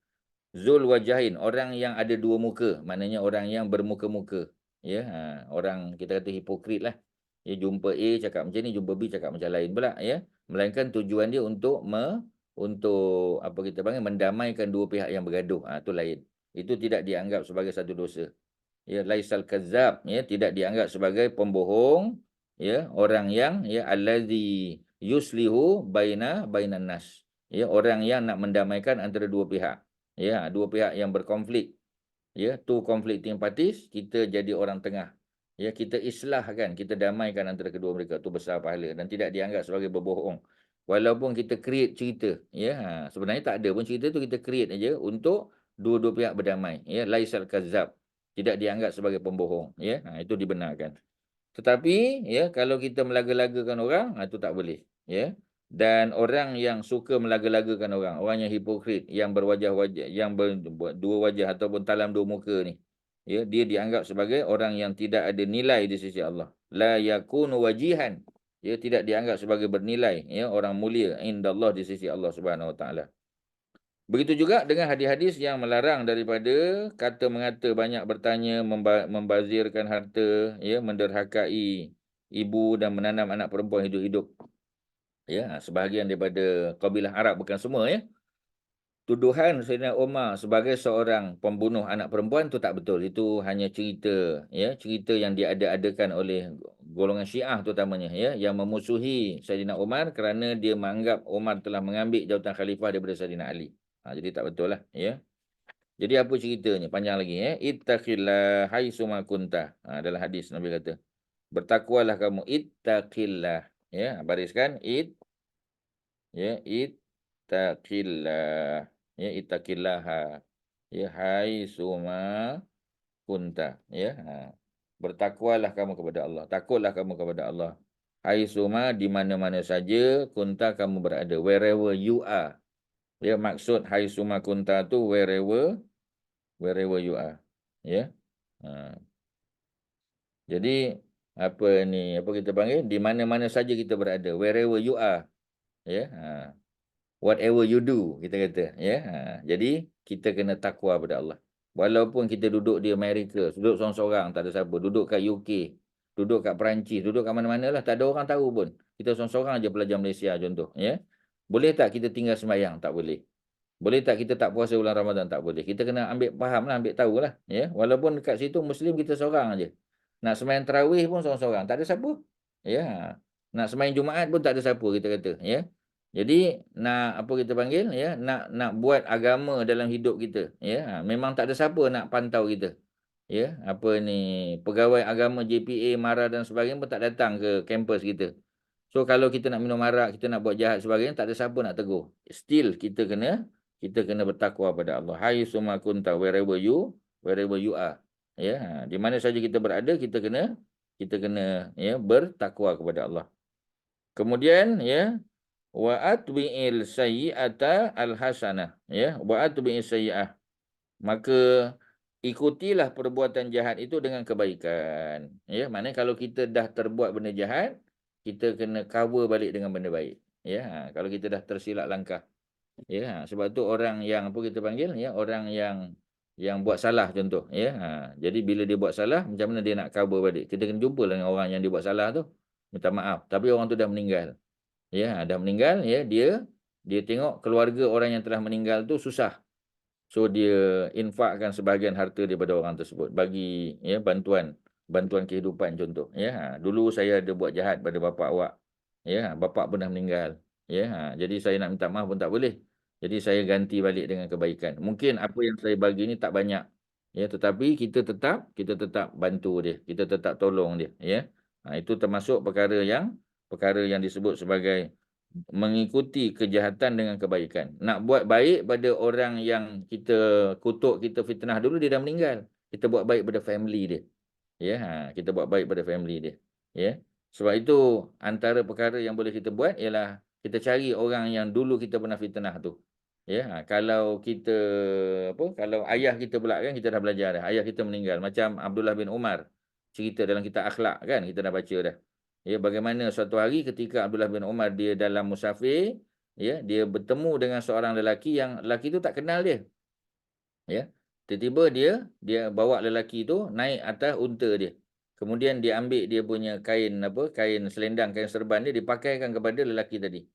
Zul wajahin, orang yang ada dua muka, maknanya orang yang bermuka-muka. Ya, orang kita kata hipokrit lah. Ya, jumpa A cakap macam ni, jumpa B cakap macam lain pula, ya. Melainkan tujuan dia untuk untuk apa kita panggil mendamaikan dua pihak yang bergaduh. Tu lain. Itu tidak dianggap sebagai satu dosa. Ya, laisal kadzab, ya, tidak dianggap sebagai pembohong, ya, orang yang, ya, allazi yuslihu bainan nas. Ya, orang yang nak mendamaikan antara dua pihak. Ya, dua pihak yang berkonflik. Ya, two conflicting parties, kita jadi orang tengah. Ya, kita islahkan, kita damaikan antara kedua mereka, tu besar pahala dan tidak dianggap sebagai berbohong. Walaupun kita create cerita, ya, sebenarnya tak ada pun cerita tu, kita create aja untuk dua-dua pihak berdamai. Ya, laisal kadzab, tidak dianggap sebagai pembohong. Ya, itu dibenarkan. Tetapi, ya, kalau kita melaga-lagakan orang, itu tak boleh. Ya. Dan orang yang suka melaga-lagakan orang yang hipokrit, yang berwajah-wajah, yang dua wajah ataupun talam dua muka ni, ya, dia dianggap sebagai orang yang tidak ada nilai di sisi Allah. La yakunu wajihan. Ya, tidak dianggap sebagai bernilai, ya, orang mulia indallah di sisi Allah Subhanahu Wa Taala. Begitu juga dengan hadis-hadis yang melarang daripada kata mengata, banyak bertanya, membazirkan harta, ya, menderhakai ibu dan menanam anak perempuan hidup-hidup. Ya, sebahagian daripada kabilah Arab, bukan semua, ya. Tuduhan Sayyidina Umar sebagai seorang pembunuh anak perempuan tu tak betul. Itu hanya cerita, ya, cerita yang diada-adakan oleh golongan Syiah terutamanya, ya, yang memusuhi Sayyidina Umar kerana dia menganggap Umar telah mengambil jawatan khalifah daripada Sayyidina Ali. Jadi tak betul lah, ya. Jadi apa ceritanya? Panjang lagi, ya. Ittaqillah haitsuma kunta. Dalam hadis Nabi kata, bertakwalah kamu, ittaqillah. Ya, bariskan ya, ittaqillah. Ya, ittaqillaha. Ya, haitsuma kunta. Ya. Bertakwalah kamu kepada Allah. Takutlah kamu kepada Allah. Haitsuma, di mana-mana saja kunta kamu berada. Wherever you are. Ya, maksud haitsuma kunta tu wherever you are. Ya. Jadi apa ni, apa kita panggil, di mana-mana saja kita berada, wherever you are. Ya. Whatever you do, kita kata, ya. Jadi kita kena takwa pada Allah. Walaupun kita duduk di Amerika, duduk seorang-seorang, tak ada siapa, duduk kat UK, duduk kat Perancis, duduk kat mana-mana lah, tak ada orang tahu pun. Kita seorang-seorang aja pelajar Malaysia contoh, ya. Boleh tak kita tinggal sembahyang? Tak boleh. Boleh tak kita tak puasa bulan Ramadan? Tak boleh. Kita kena ambil faham lah, ambil tahu lah. Ya? Walaupun dekat situ Muslim kita seorang aja. Nak sembahyang tarawih pun seorang-seorang. Tak ada siapa. Ya. Nak sembahyang Jumaat pun tak ada siapa, kita kata. Ya. Jadi nak apa kita panggil, ya, nak buat agama dalam hidup kita, ya, memang tak ada siapa nak pantau kita. Ya, apa ni, pegawai agama JPA, MARA dan sebagainya pun tak datang ke kampus kita. So kalau kita nak minum arak, kita nak buat jahat sebagainya, tak ada siapa nak tegur. Still kita kena bertakwa pada Allah. Haitsuma kunta, wherever you are. Ya, di mana saja kita berada, kita kena ya, bertakwa kepada Allah. Kemudian, ya, wa atbi'il sayyi'ata al-hasanah, ya, wa atbi'il sayyi'ah, maka ikutilah perbuatan jahat itu dengan kebaikan. Ya, maknanya kalau kita dah terbuat benda jahat, kita kena cover balik dengan benda baik. Ya, kalau kita dah tersilap langkah. Ya, sebab tu orang yang apa kita panggil, ya, orang yang buat salah contoh, ya. Jadi bila dia buat salah, macam mana dia nak cover balik? Kita kena jumpa dengan orang yang dia buat salah tu, minta maaf, tapi orang tu dah meninggal. Ya, dah meninggal, ya, dia tengok keluarga orang yang telah meninggal tu susah. So dia infakkan sebahagian harta daripada orang tersebut bagi, ya, bantuan kehidupan contoh, ya. Dulu saya ada buat jahat pada bapa awak. Ya, bapa pun dah meninggal. Ya, jadi saya nak minta maaf pun tak boleh. Jadi saya ganti balik dengan kebaikan. Mungkin apa yang saya bagi ni tak banyak. Ya, tetapi kita tetap bantu dia. Kita tetap tolong dia, ya. Itu termasuk perkara yang disebut sebagai mengikuti kejahatan dengan kebaikan. Nak buat baik pada orang yang kita kutuk, kita fitnah dulu, dia dah meninggal. Kita buat baik pada family dia. Ya, kita buat baik pada family dia. Ya. Sebab itu antara perkara yang boleh kita buat ialah kita cari orang yang dulu kita pernah fitnah tu. Ya, kalau kita kalau ayah kita pula kan, kita dah belajar dah. Ayah kita meninggal macam Abdullah bin Umar. Cerita dalam kitab akhlak kan, kita dah baca dah. Ya, bagaimana suatu hari ketika Abdullah bin Umar dia dalam musafir, ya, dia bertemu dengan seorang lelaki yang lelaki tu tak kenal dia. Ya. Tiba-tiba dia bawa lelaki tu naik atas unta dia. Kemudian dia ambil dia punya kain kain selendang, kain serban dia dipakaikan kepada lelaki tadi.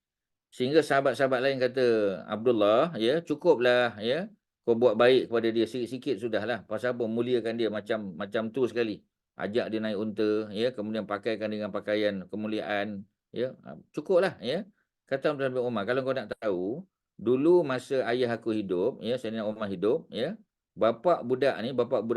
Sehingga sahabat-sahabat lain kata, Abdullah, ya, cukuplah, ya, kau buat baik kepada dia sikit-sikit sudahlah. Pasal apa muliakan dia macam tu sekali. Ajak dia naik unta, ya, kemudian pakaikan dengan pakaian kemuliaan, ya. Cukuplah, ya. Kata Abdullah bin Umar, kalau kau nak tahu, dulu masa ayah aku hidup, ya, Sayyidina Umar hidup, ya, bapa budak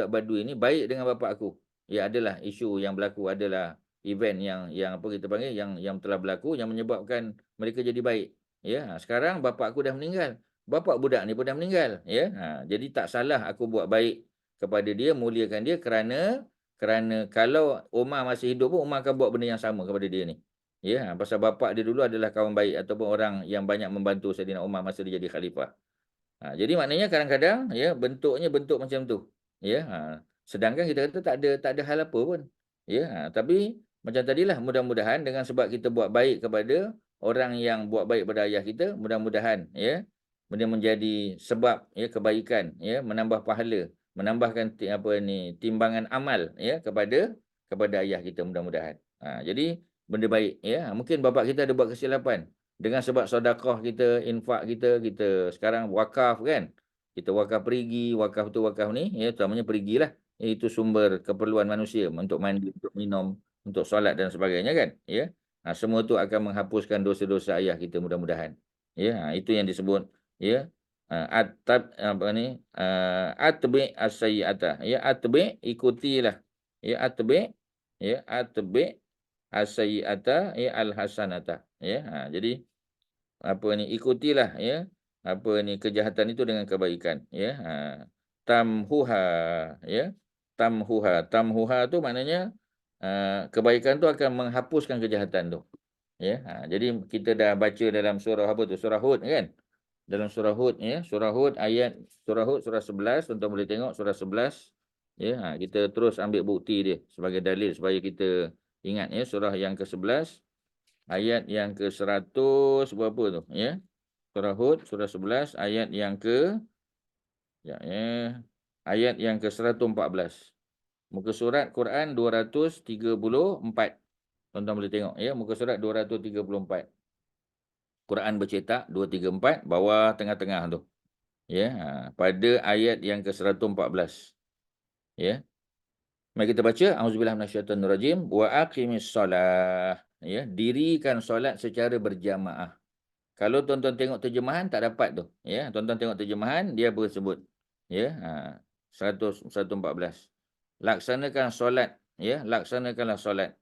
Badui ni baik dengan bapa aku. Ya, adalah isu yang berlaku, adalah event yang apa kita panggil yang telah berlaku yang menyebabkan mereka jadi baik. Ya, sekarang bapa aku dah meninggal. Bapa budak ni pun dah meninggal, ya. Jadi tak salah aku buat baik kepada dia, muliakan dia kerana kalau Umar masih hidup pun Umar akan buat benda yang sama kepada dia ni. Ya, pasal bapa dia dulu adalah kawan baik ataupun orang yang banyak membantu Saidina Umar masa dia jadi khalifah. Jadi maknanya kadang-kadang ya bentuknya bentuk macam tu. Ya, sedangkan kita kata tak ada hal apa pun. Ya, tapi macam tadilah, mudah-mudahan dengan sebab kita buat baik kepada orang yang buat baik pada ayah kita, mudah-mudahan ya benda menjadi sebab ya kebaikan, ya, menambah pahala, menambahkan timbangan amal ya kepada ayah kita, mudah-mudahan. Jadi benda baik ya. Mungkin bapa kita ada buat kesilapan. Dengan sebab sedekah kita, infak kita sekarang wakaf kan. Kita wakaf perigi, wakaf tu wakaf ni, ya, utamanya perigilah. Itu sumber keperluan manusia untuk mandi, untuk minum, untuk solat dan sebagainya kan. Ya. Semua tu akan menghapuskan dosa-dosa ayah kita, mudah-mudahan. Ya, itu yang disebut ya atbi as-sayyi'ata. Ya, atbi, ikutilah. Ya, atbi as-sayyi'ata ya al-hasanata. Ya, jadi ikutilah ya kejahatan itu dengan kebaikan, ya. Tamhuha, ya, tamhuha tu maknanya kebaikan tu akan menghapuskan kejahatan tu, ya. Jadi kita dah baca dalam surah surah Hud kan, dalam surah Hud, ya, surah Hud surah 11, tuan-tuan boleh tengok surah 11, ya. Kita terus ambil bukti dia sebagai dalil supaya kita ingat, ya, surah yang ke-11 ayat yang ke-100 berapa tu, ya. Surah Hud surah 11 ayat yang ayat yang ke-114. Muka surat Quran 234. Tuan-tuan boleh tengok, ya, muka surat 234. Quran bercetak 234 bawah tengah-tengah tu. Ya, pada ayat yang ke-114. Ya. Mari kita baca, auzubillahi minasyaitonirrajim, wa aqimis solah. Ya, dirikan solat secara berjamaah. Kalau tuan-tuan tengok terjemahan tak dapat tu, ya. Tuan-tuan tengok terjemahan dia bersebut, ya, 114. Laksanakan solat, ya, laksanakanlah solat.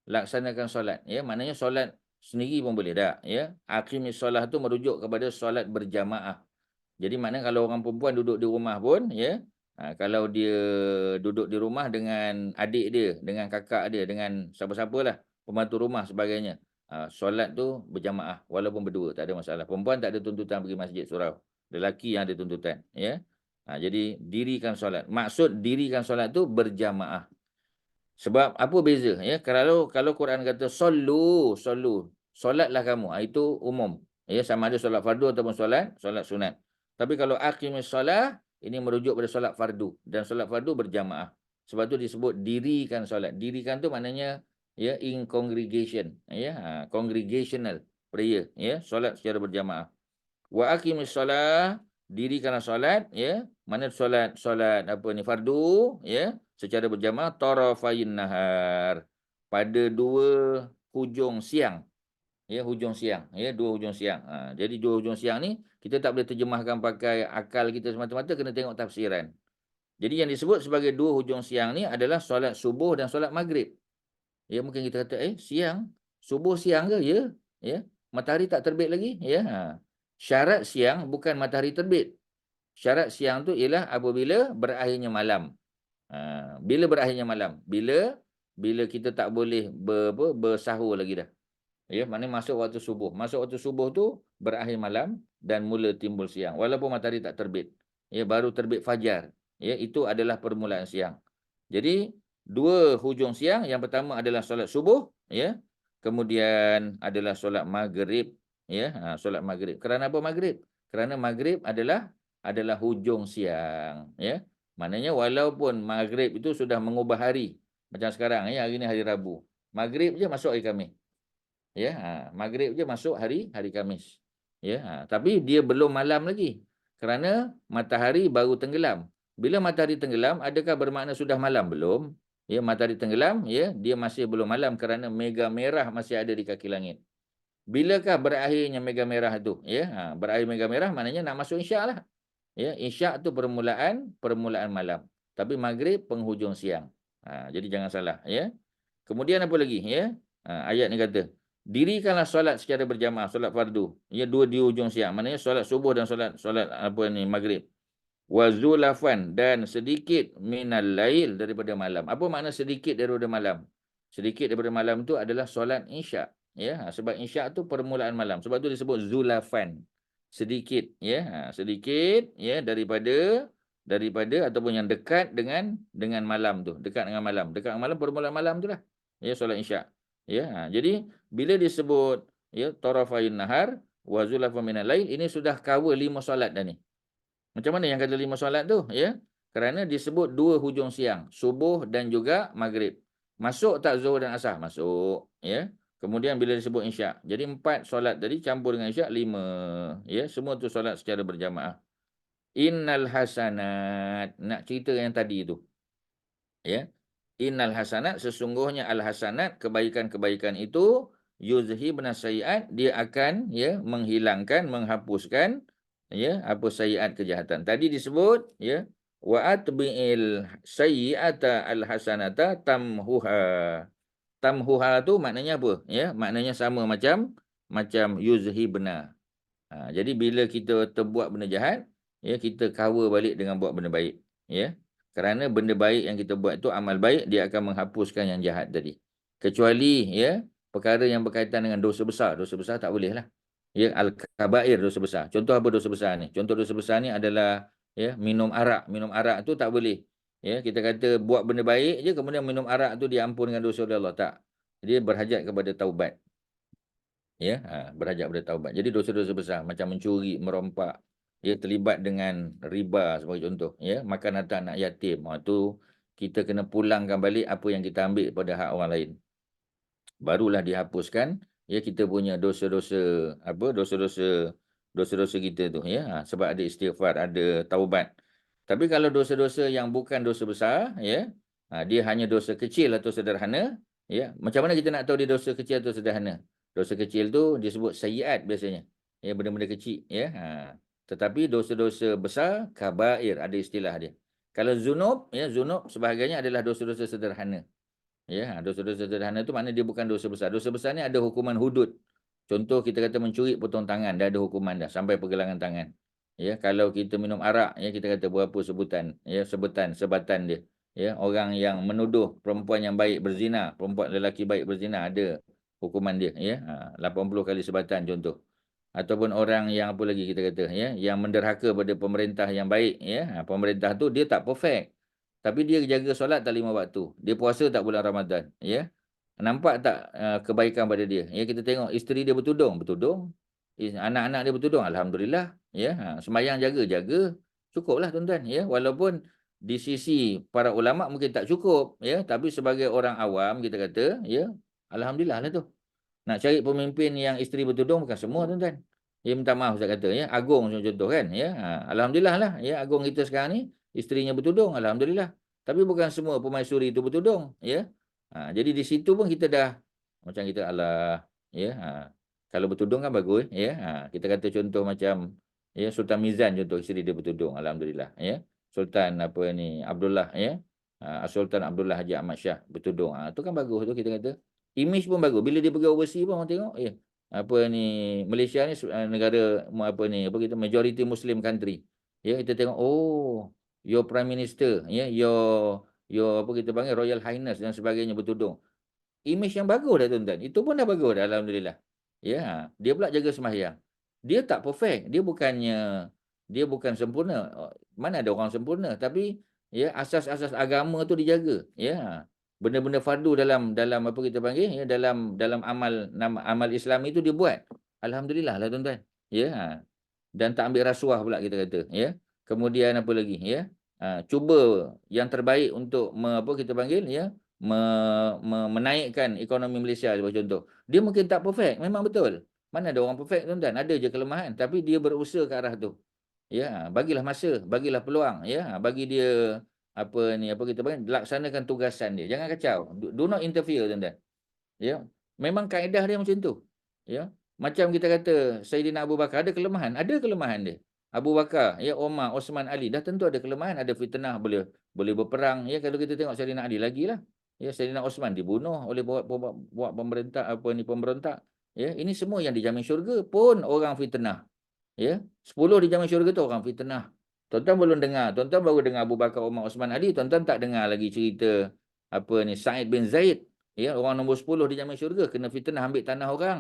Laksanakan solat, ya, maknanya solat sendiri pun boleh tak, ya. Aqimis solah tu merujuk kepada solat berjamaah. Jadi maknanya kalau orang perempuan duduk di rumah pun, ya, kalau dia duduk di rumah dengan adik dia, dengan kakak dia, dengan siapa-siapalah, pembantu rumah sebagainya, solat tu berjamaah walaupun berdua tak ada masalah. Perempuan tak ada tuntutan pergi masjid surau. Lelaki yang ada tuntutan, ya. Jadi dirikan solat. Maksud dirikan solat tu berjamaah. Sebab apa beza, ya? Kalau Quran kata sallu, solatlah kamu, itu umum. Ya, sama ada solat fardu ataupun solat sunat. Tapi kalau aqimis solah, ini merujuk pada solat fardu, dan solat fardu berjamaah. Sebab tu disebut dirikan solat. Dirikan tu maknanya ya in congregation, ya, congregational prayer, ya, solat secara berjamaah. Wa aqimis solah, dirikanlah solat, ya, mana solat fardu, ya, secara berjamaah tarafayn nahar, pada dua hujung siang. Ya, hujung siang, ya, dua hujung siang. Jadi dua hujung siang ni kita tak boleh terjemahkan pakai akal kita semata-mata, kena tengok tafsiran. Jadi yang disebut sebagai dua hujung siang ni adalah solat subuh dan solat maghrib. Ya, mungkin kita kata siang, subuh siang ke? Ya. Ya. matahari tak terbit lagi, ya. Syarat siang bukan matahari terbit. Syarat siang tu ialah apabila berakhirnya malam. Bila berakhirnya malam? Bila kita tak boleh bersahur lagi dah. Ya, maknanya masuk waktu subuh. Masuk waktu subuh tu berakhir malam dan mula timbul siang. Walaupun matahari tak terbit. Ya, baru terbit fajar. Ya, itu adalah permulaan siang. Jadi, dua hujung siang. Yang pertama adalah solat subuh. Ya. Kemudian adalah solat maghrib. Ya, solat maghrib. Kerana apa maghrib? Kerana maghrib adalah hujung siang. Ya. Maknanya walaupun maghrib itu sudah mengubah hari. Macam sekarang, ya, hari ni hari Rabu. Maghrib je masuk hari Khamis. Ya, maghrib je masuk hari Khamis. Ya, tapi dia belum malam lagi. Kerana matahari baru tenggelam. Bila matahari tenggelam, adakah bermakna sudah malam? Belum. Ya, matahari tenggelam, ya, dia masih belum malam kerana mega merah masih ada di kaki langit. Bilakah berakhirnya mega merah tu? Ya, berakhir mega merah maknanya nak masuk isyak lah. Ya, isyak tu permulaan malam. Tapi maghrib penghujung siang. Jadi jangan salah, ya. Kemudian apa lagi, ya? Ayat ni kata, dirikanlah solat secara berjamaah, solat fardu. Ya, dua di hujung siang. Maknanya solat subuh dan solat apa ni maghrib. Wa zulafan, dan sedikit minal lail, daripada malam. Apa makna sedikit daripada malam? Sedikit daripada malam tu adalah solat isyak. Ya, sebab isyak tu permulaan malam. Sebab tu disebut zulafan. Sedikit, ya. Sedikit, ya, daripada ataupun yang dekat dengan malam tu. Dekat dengan malam. Dekat dengan malam, permulaan malam tu lah. Ya, solat isyak. Ya, jadi bila disebut, ya, tarafayn nahar wa zulafan minal lail, ini sudah cover 5 solat dah ni. Macam mana yang kata 5 solat tu? Ya, kerana disebut dua hujung siang, subuh dan juga maghrib. Masuk tak zuhur dan asar? Masuk. Ya. Kemudian bila disebut isyak. Jadi 4 solat tadi campur dengan isyak 5. Ya, semua tu solat secara berjamaah. Innal hasanat. Nak cerita yang tadi tu. Ya. Innal hasanat, sesungguhnya al hasanat, kebaikan-kebaikan itu yuzhibna sayiat, dia akan, ya, menghilangkan, menghapuskan, ya, apa sayiat, kejahatan. Tadi disebut, ya, wa atbi'il sayiata al hasanata tamhuha. Tamhuha tu maknanya apa? Ya, maknanya sama macam yuzhibna. Jadi bila kita terbuat benda jahat, ya, kita cover balik dengan buat benda baik. Ya. Kerana benda baik yang kita buat tu amal baik, dia akan menghapuskan yang jahat tadi. Kecuali, ya, perkara yang berkaitan dengan dosa besar. Dosa besar tak boleh lah. Ya, al-kabair, dosa besar. Contoh apa dosa besar ni? Contoh dosa besar ni adalah, ya, minum arak. Minum arak tu tak boleh. Ya, kita kata buat benda baik je, kemudian minum arak tu diampun dengan dosa oleh Allah. Tak. Dia berhajat kepada taubat. Ya, berhajat kepada taubat. Jadi dosa-dosa besar macam mencuri, merompak, ya, terlibat dengan riba sebagai contoh, ya, makan harta anak yatim. Tu kita kena pulangkan balik apa yang kita ambil pada hak orang lain. Barulah dihapuskan, ya, kita punya dosa-dosa, apa, dosa-dosa kita tu, ya. Sebab ada istighfar, ada taubat. Tapi kalau dosa-dosa yang bukan dosa besar, ya, dia hanya dosa kecil atau sederhana, ya. Macam mana kita nak tahu dia dosa kecil atau sederhana? Dosa kecil tu disebut sayiat biasanya. Ya, benda-benda kecil, ya. Tetapi dosa-dosa besar, kabair, ada istilah dia. Kalau zunub, ya, zunub sebahagiannya adalah dosa-dosa sederhana. Ya, dosa-dosa sederhana tu maknanya dia bukan dosa besar. Dosa besar ni ada hukuman hudud. Contoh kita kata mencuri potong tangan, dah ada hukuman dah sampai pergelangan tangan. Ya, kalau kita minum arak, ya, kita kata berapa sebutan, ya, sebatan dia. Ya, orang yang menuduh perempuan yang baik berzina, perempuan lelaki baik berzina, ada hukuman dia, ya. 80 kali sebatan contoh. Ataupun orang yang apa lagi kita kata, ya, yang menderhaka pada pemerintah yang baik, ya. Pemerintah tu dia tak perfect. Tapi dia jaga solat tak 5 waktu. Dia puasa tak bulan Ramadan, ya. Nampak tak kebaikan pada dia? Ya, kita tengok isteri dia bertudung. Anak-anak dia bertudung, alhamdulillah, ya. Sembahyang jaga. Cukuplah tuan-tuan, ya. Walaupun di sisi para ulama mungkin tak cukup, ya, tapi sebagai orang awam kita kata, ya, alhamdulillah lah tu. Nak cari pemimpin yang isteri bertudung bukan semua tuan-tuan. Ya, minta maaf saya kata, ya. Agung contoh kan, ya. Alhamdulillah lah, ya, agung kita sekarang ni isterinya bertudung, alhamdulillah. Tapi bukan semua permaisuri itu bertudung, ya. Jadi di situ pun kita dah macam kita Allah, ya. Kalau bertudung kan bagus, ya. Kita kata contoh macam, ya, Sultan Mizan contoh isteri dia bertudung, alhamdulillah, ya. Sultan apa ni Abdullah, ya. Sultan Abdullah Haji Ahmad Shah bertudung. Itu kan bagus tu kita kata. Image pun bagus. Bila dia pergi overseas pun orang tengok, Malaysia ni negara apa kita majority Muslim country. Ya, kita tengok your prime minister, ya, your apa kita panggil Royal Highness dan sebagainya bertudung. Image yang bagus dah tuan-tuan. Itu pun dah bagus dah, alhamdulillah. Ya, dia pula jaga sembahyang. Dia tak perfect, dia bukan sempurna. Mana ada orang sempurna, tapi ya asas-asas agama tu dijaga. Ya. Benda-benda fardu dalam apa kita panggil ya dalam amal Islam itu dia buat. Alhamdulillah lah tuan-tuan. Ya. Dan tak ambil rasuah pula kita kata, ya. Kemudian apa lagi, ya? Cuba yang terbaik untuk apa kita panggil, ya, menaikkan ekonomi Malaysia sebagai contoh. Dia mungkin tak perfect, memang betul. Mana ada orang perfect tuan-tuan, ada je kelemahan, tapi dia berusaha ke arah tu. Ya, bagilah masa, bagilah peluang, ya. Bagi dia apa kita panggil, laksanakan tugasan dia. Jangan kacau. Do not interfere tuan-tuan. Ya. Memang kaedah dia macam tu. Ya. Macam kita kata Saidina Abu Bakar ada kelemahan dia. Abu Bakar, ya, Omar, Osman, Ali dah tentu ada kelemahan, ada fitnah, boleh berperang. Ya, kalau kita tengok Saidina Ali lagilah. Ya, Saidina Osman dibunuh oleh buat pemerintah pemberontak. Ya, ini semua yang dijamin syurga pun orang fitnah. Ya, 10 dijamin syurga tu orang fitnah. Tuan-tuan belum dengar, tuan-tuan baru dengar Abu Bakar, Omar, Osman, Ali, tuan-tuan tak dengar lagi cerita Sa'id bin Zaid. Ya, orang nombor 10 dijamin syurga kena fitnah ambil tanah orang.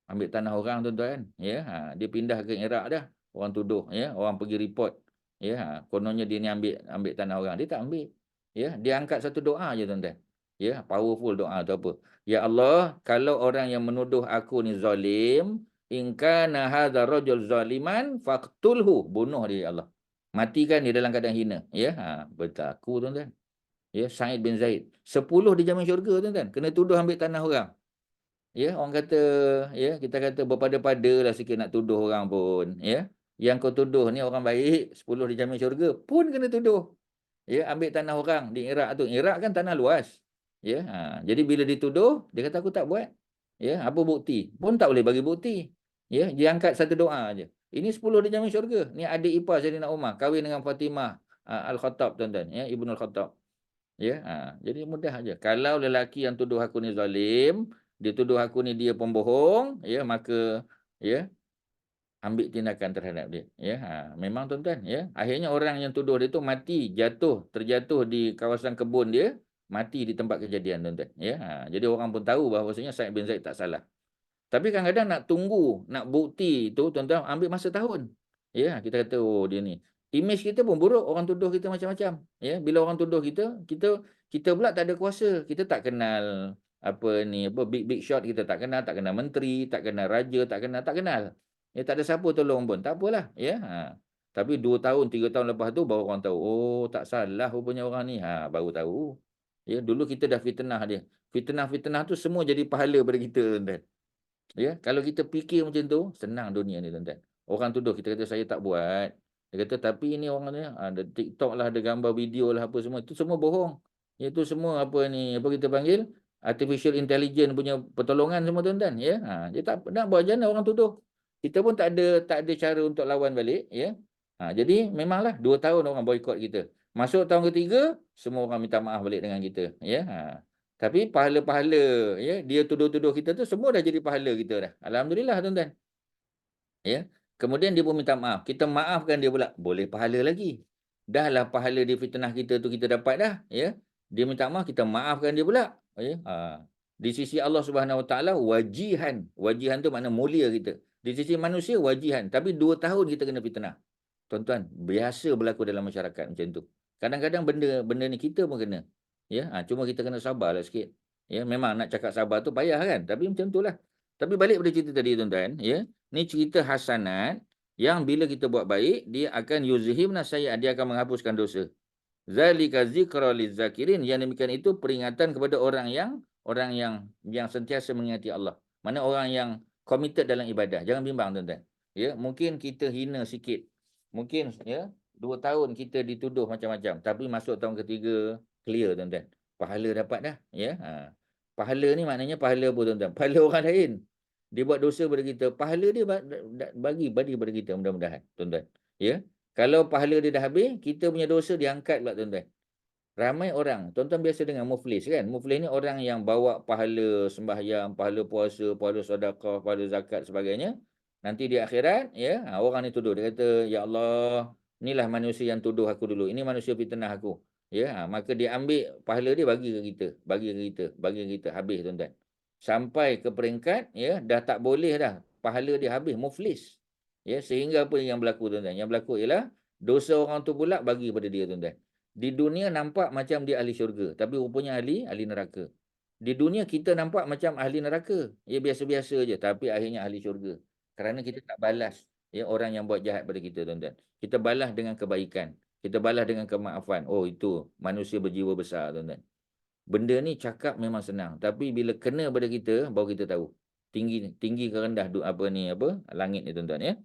Ambil tanah orang tuan-tuan. Ya, dia pindah ke Iraq dah. Orang tuduh, ya, orang pergi report. Ya, kononnya dia ni ambil tanah orang. Dia tak ambil. Ya, dia angkat satu doa je tuan-tuan. Ya, powerful doa tu apa? Ya Allah, kalau orang yang menuduh aku ni zalim, in kana hadza rajul zaliman faqtulhu, bunuh dia ya Allah. Matikan dia dalam keadaan hina. Ya, berlaku tuan-tuan. Ya, Sa'id bin Zaid. 10 dijamin syurga tuan-tuan. Kena tuduh ambil tanah orang. Ya, orang kata, ya, kita kata berpada-pada lah sikit nak tuduh orang pun. Ya, yang kau tuduh ni orang baik, 10 dijamin syurga pun kena tuduh. Ya, ambil tanah orang di Iraq tu. Iraq kan tanah luas. Ya, jadi bila dituduh, dia kata aku tak buat. Ya, apa bukti? Pun tak boleh bagi bukti. Ya, dia angkat satu doa aja. Ini 10 dijamin syurga. Ni adik ipar Saidina Umar kahwin dengan Fatimah Al-Khattab tuan-tuan, ya, Ibnu Al-Khattab. Ya, jadi mudah aja. Kalau lelaki yang tuduh aku ni zalim, dia tuduh aku ni dia pembohong, ya, maka ya ambil tindakan terhadap dia. Ya, memang tuan-tuan, ya. Akhirnya orang yang tuduh dia tu mati, terjatuh di kawasan kebun dia, mati di tempat kejadian tuan-tuan. Ya, jadi orang pun tahu bahawasanya Sa'id bin Zaid tak salah. Tapi kadang-kadang nak tunggu, nak bukti tu tuan-tuan ambil masa tahun. Ya, kita kata dia ni. Image kita pun buruk, orang tuduh kita macam-macam. Ya, bila orang tuduh kita pula tak ada kuasa. Kita tak kenal big shot, kita tak kenal menteri, tak kenal raja, tak kenal. Ya, tak ada siapa tolong pun. Tak apalah, ya. Tapi 2 tahun, 3 tahun lepas tu baru orang tahu, oh tak salah rupanya orang ni. Baru tahu. Ya, dulu kita dah fitnah dia. Fitnah tu semua jadi pahala pada kita, tuan-tuan. Ya, kalau kita fikir macam tu, senang dunia ni tuan-tuan. Orang tuduh kita kata saya tak buat. Dia kata tapi ini orang ni ada TikTok lah, ada gambar video lah apa semua. Itu semua bohong. Itu semua apa kita panggil artificial intelligence punya pertolongan semua tuan-tuan, ya. Dia tak nak buat macam mana orang tuduh. Kita pun tak ada cara untuk lawan balik, ya. Jadi memanglah 2 tahun orang boikot kita. Masuk tahun ketiga, semua orang minta maaf balik dengan kita, ya. Tapi pahala-pahala, ya, dia tuduh-tuduh kita tu semua dah jadi pahala kita dah. Alhamdulillah tuan-tuan. Ya. Kemudian dia pun minta maaf. Kita maafkan dia pula. Boleh pahala lagi. Dahlah pahala dia fitnah kita tu kita dapat dah, ya. Dia minta maaf, kita maafkan dia pula. Ya. Di sisi Allah Subhanahu Wa Taala wajihan. Wajihan tu makna mulia kita. Di sisi manusia wajihan. Tapi 2 tahun kita kena fitnah. Tuan-tuan, biasa berlaku dalam masyarakat macam tu. Kadang-kadang benda ni kita pun kena. Ya, cuma kita kena sabarlah sikit. Ya, memang nak cakap sabar tu payah kan, tapi macam itulah. Tapi balik pada cerita tadi tuan-tuan, ya. Ni cerita hasanat yang bila kita buat baik, dia akan yuzhibna sayyi'at, dia akan menghapuskan dosa. Zalika zikra lizakirin, yang demikian itu peringatan kepada orang yang sentiasa mengingati Allah. Mana orang yang committed dalam ibadah. Jangan bimbang tuan-tuan. Ya, mungkin kita hina sikit. Mungkin ya 2 tahun kita dituduh macam-macam, tapi masuk tahun ketiga clear tuan-tuan. Pahala dapat dah, ya. Pahala ni maknanya pahala apa tuan-tuan? Pahala orang lain. Dia buat dosa pada kita, pahala dia bagi pada kita mudah-mudahan, tuan-tuan. Ya. Kalau pahala dia dah habis, kita punya dosa diangkat pula tuan-tuan. Ramai orang, tuan-tuan biasa dengar muflis kan? Muflis ni orang yang bawa pahala sembahyang, pahala puasa, pahala sedekah, pahala zakat sebagainya. Nanti di akhirat, ya, orang ni tuduh. Dia kata, ya Allah, inilah manusia yang tuduh aku dulu. Ini manusia fitnah aku. Ya, maka dia ambil pahala dia bagi ke kita, bagi ke kita, bagi ke kita. Habis tuan-tuan. Sampai ke peringkat, ya, dah tak boleh dah. Pahala dia habis, muflis. Ya, sehingga apa yang berlaku tuan-tuan? Yang berlaku ialah dosa orang tu pula bagi pada dia tuan-tuan. Di dunia nampak macam dia ahli syurga, tapi rupanya ahli neraka. Di dunia kita nampak macam ahli neraka. Ya biasa-biasa je, tapi akhirnya ahli syurga. Kerana kita tak balas ya orang yang buat jahat pada kita, tuan-tuan. Kita balas dengan kebaikan. Kita balas dengan kemaafan. Oh, itu manusia berjiwa besar, tuan-tuan. Benda ni cakap memang senang, tapi bila kena pada kita baru kita tahu. Tinggi ke rendah langit ni, tuan-tuan ya.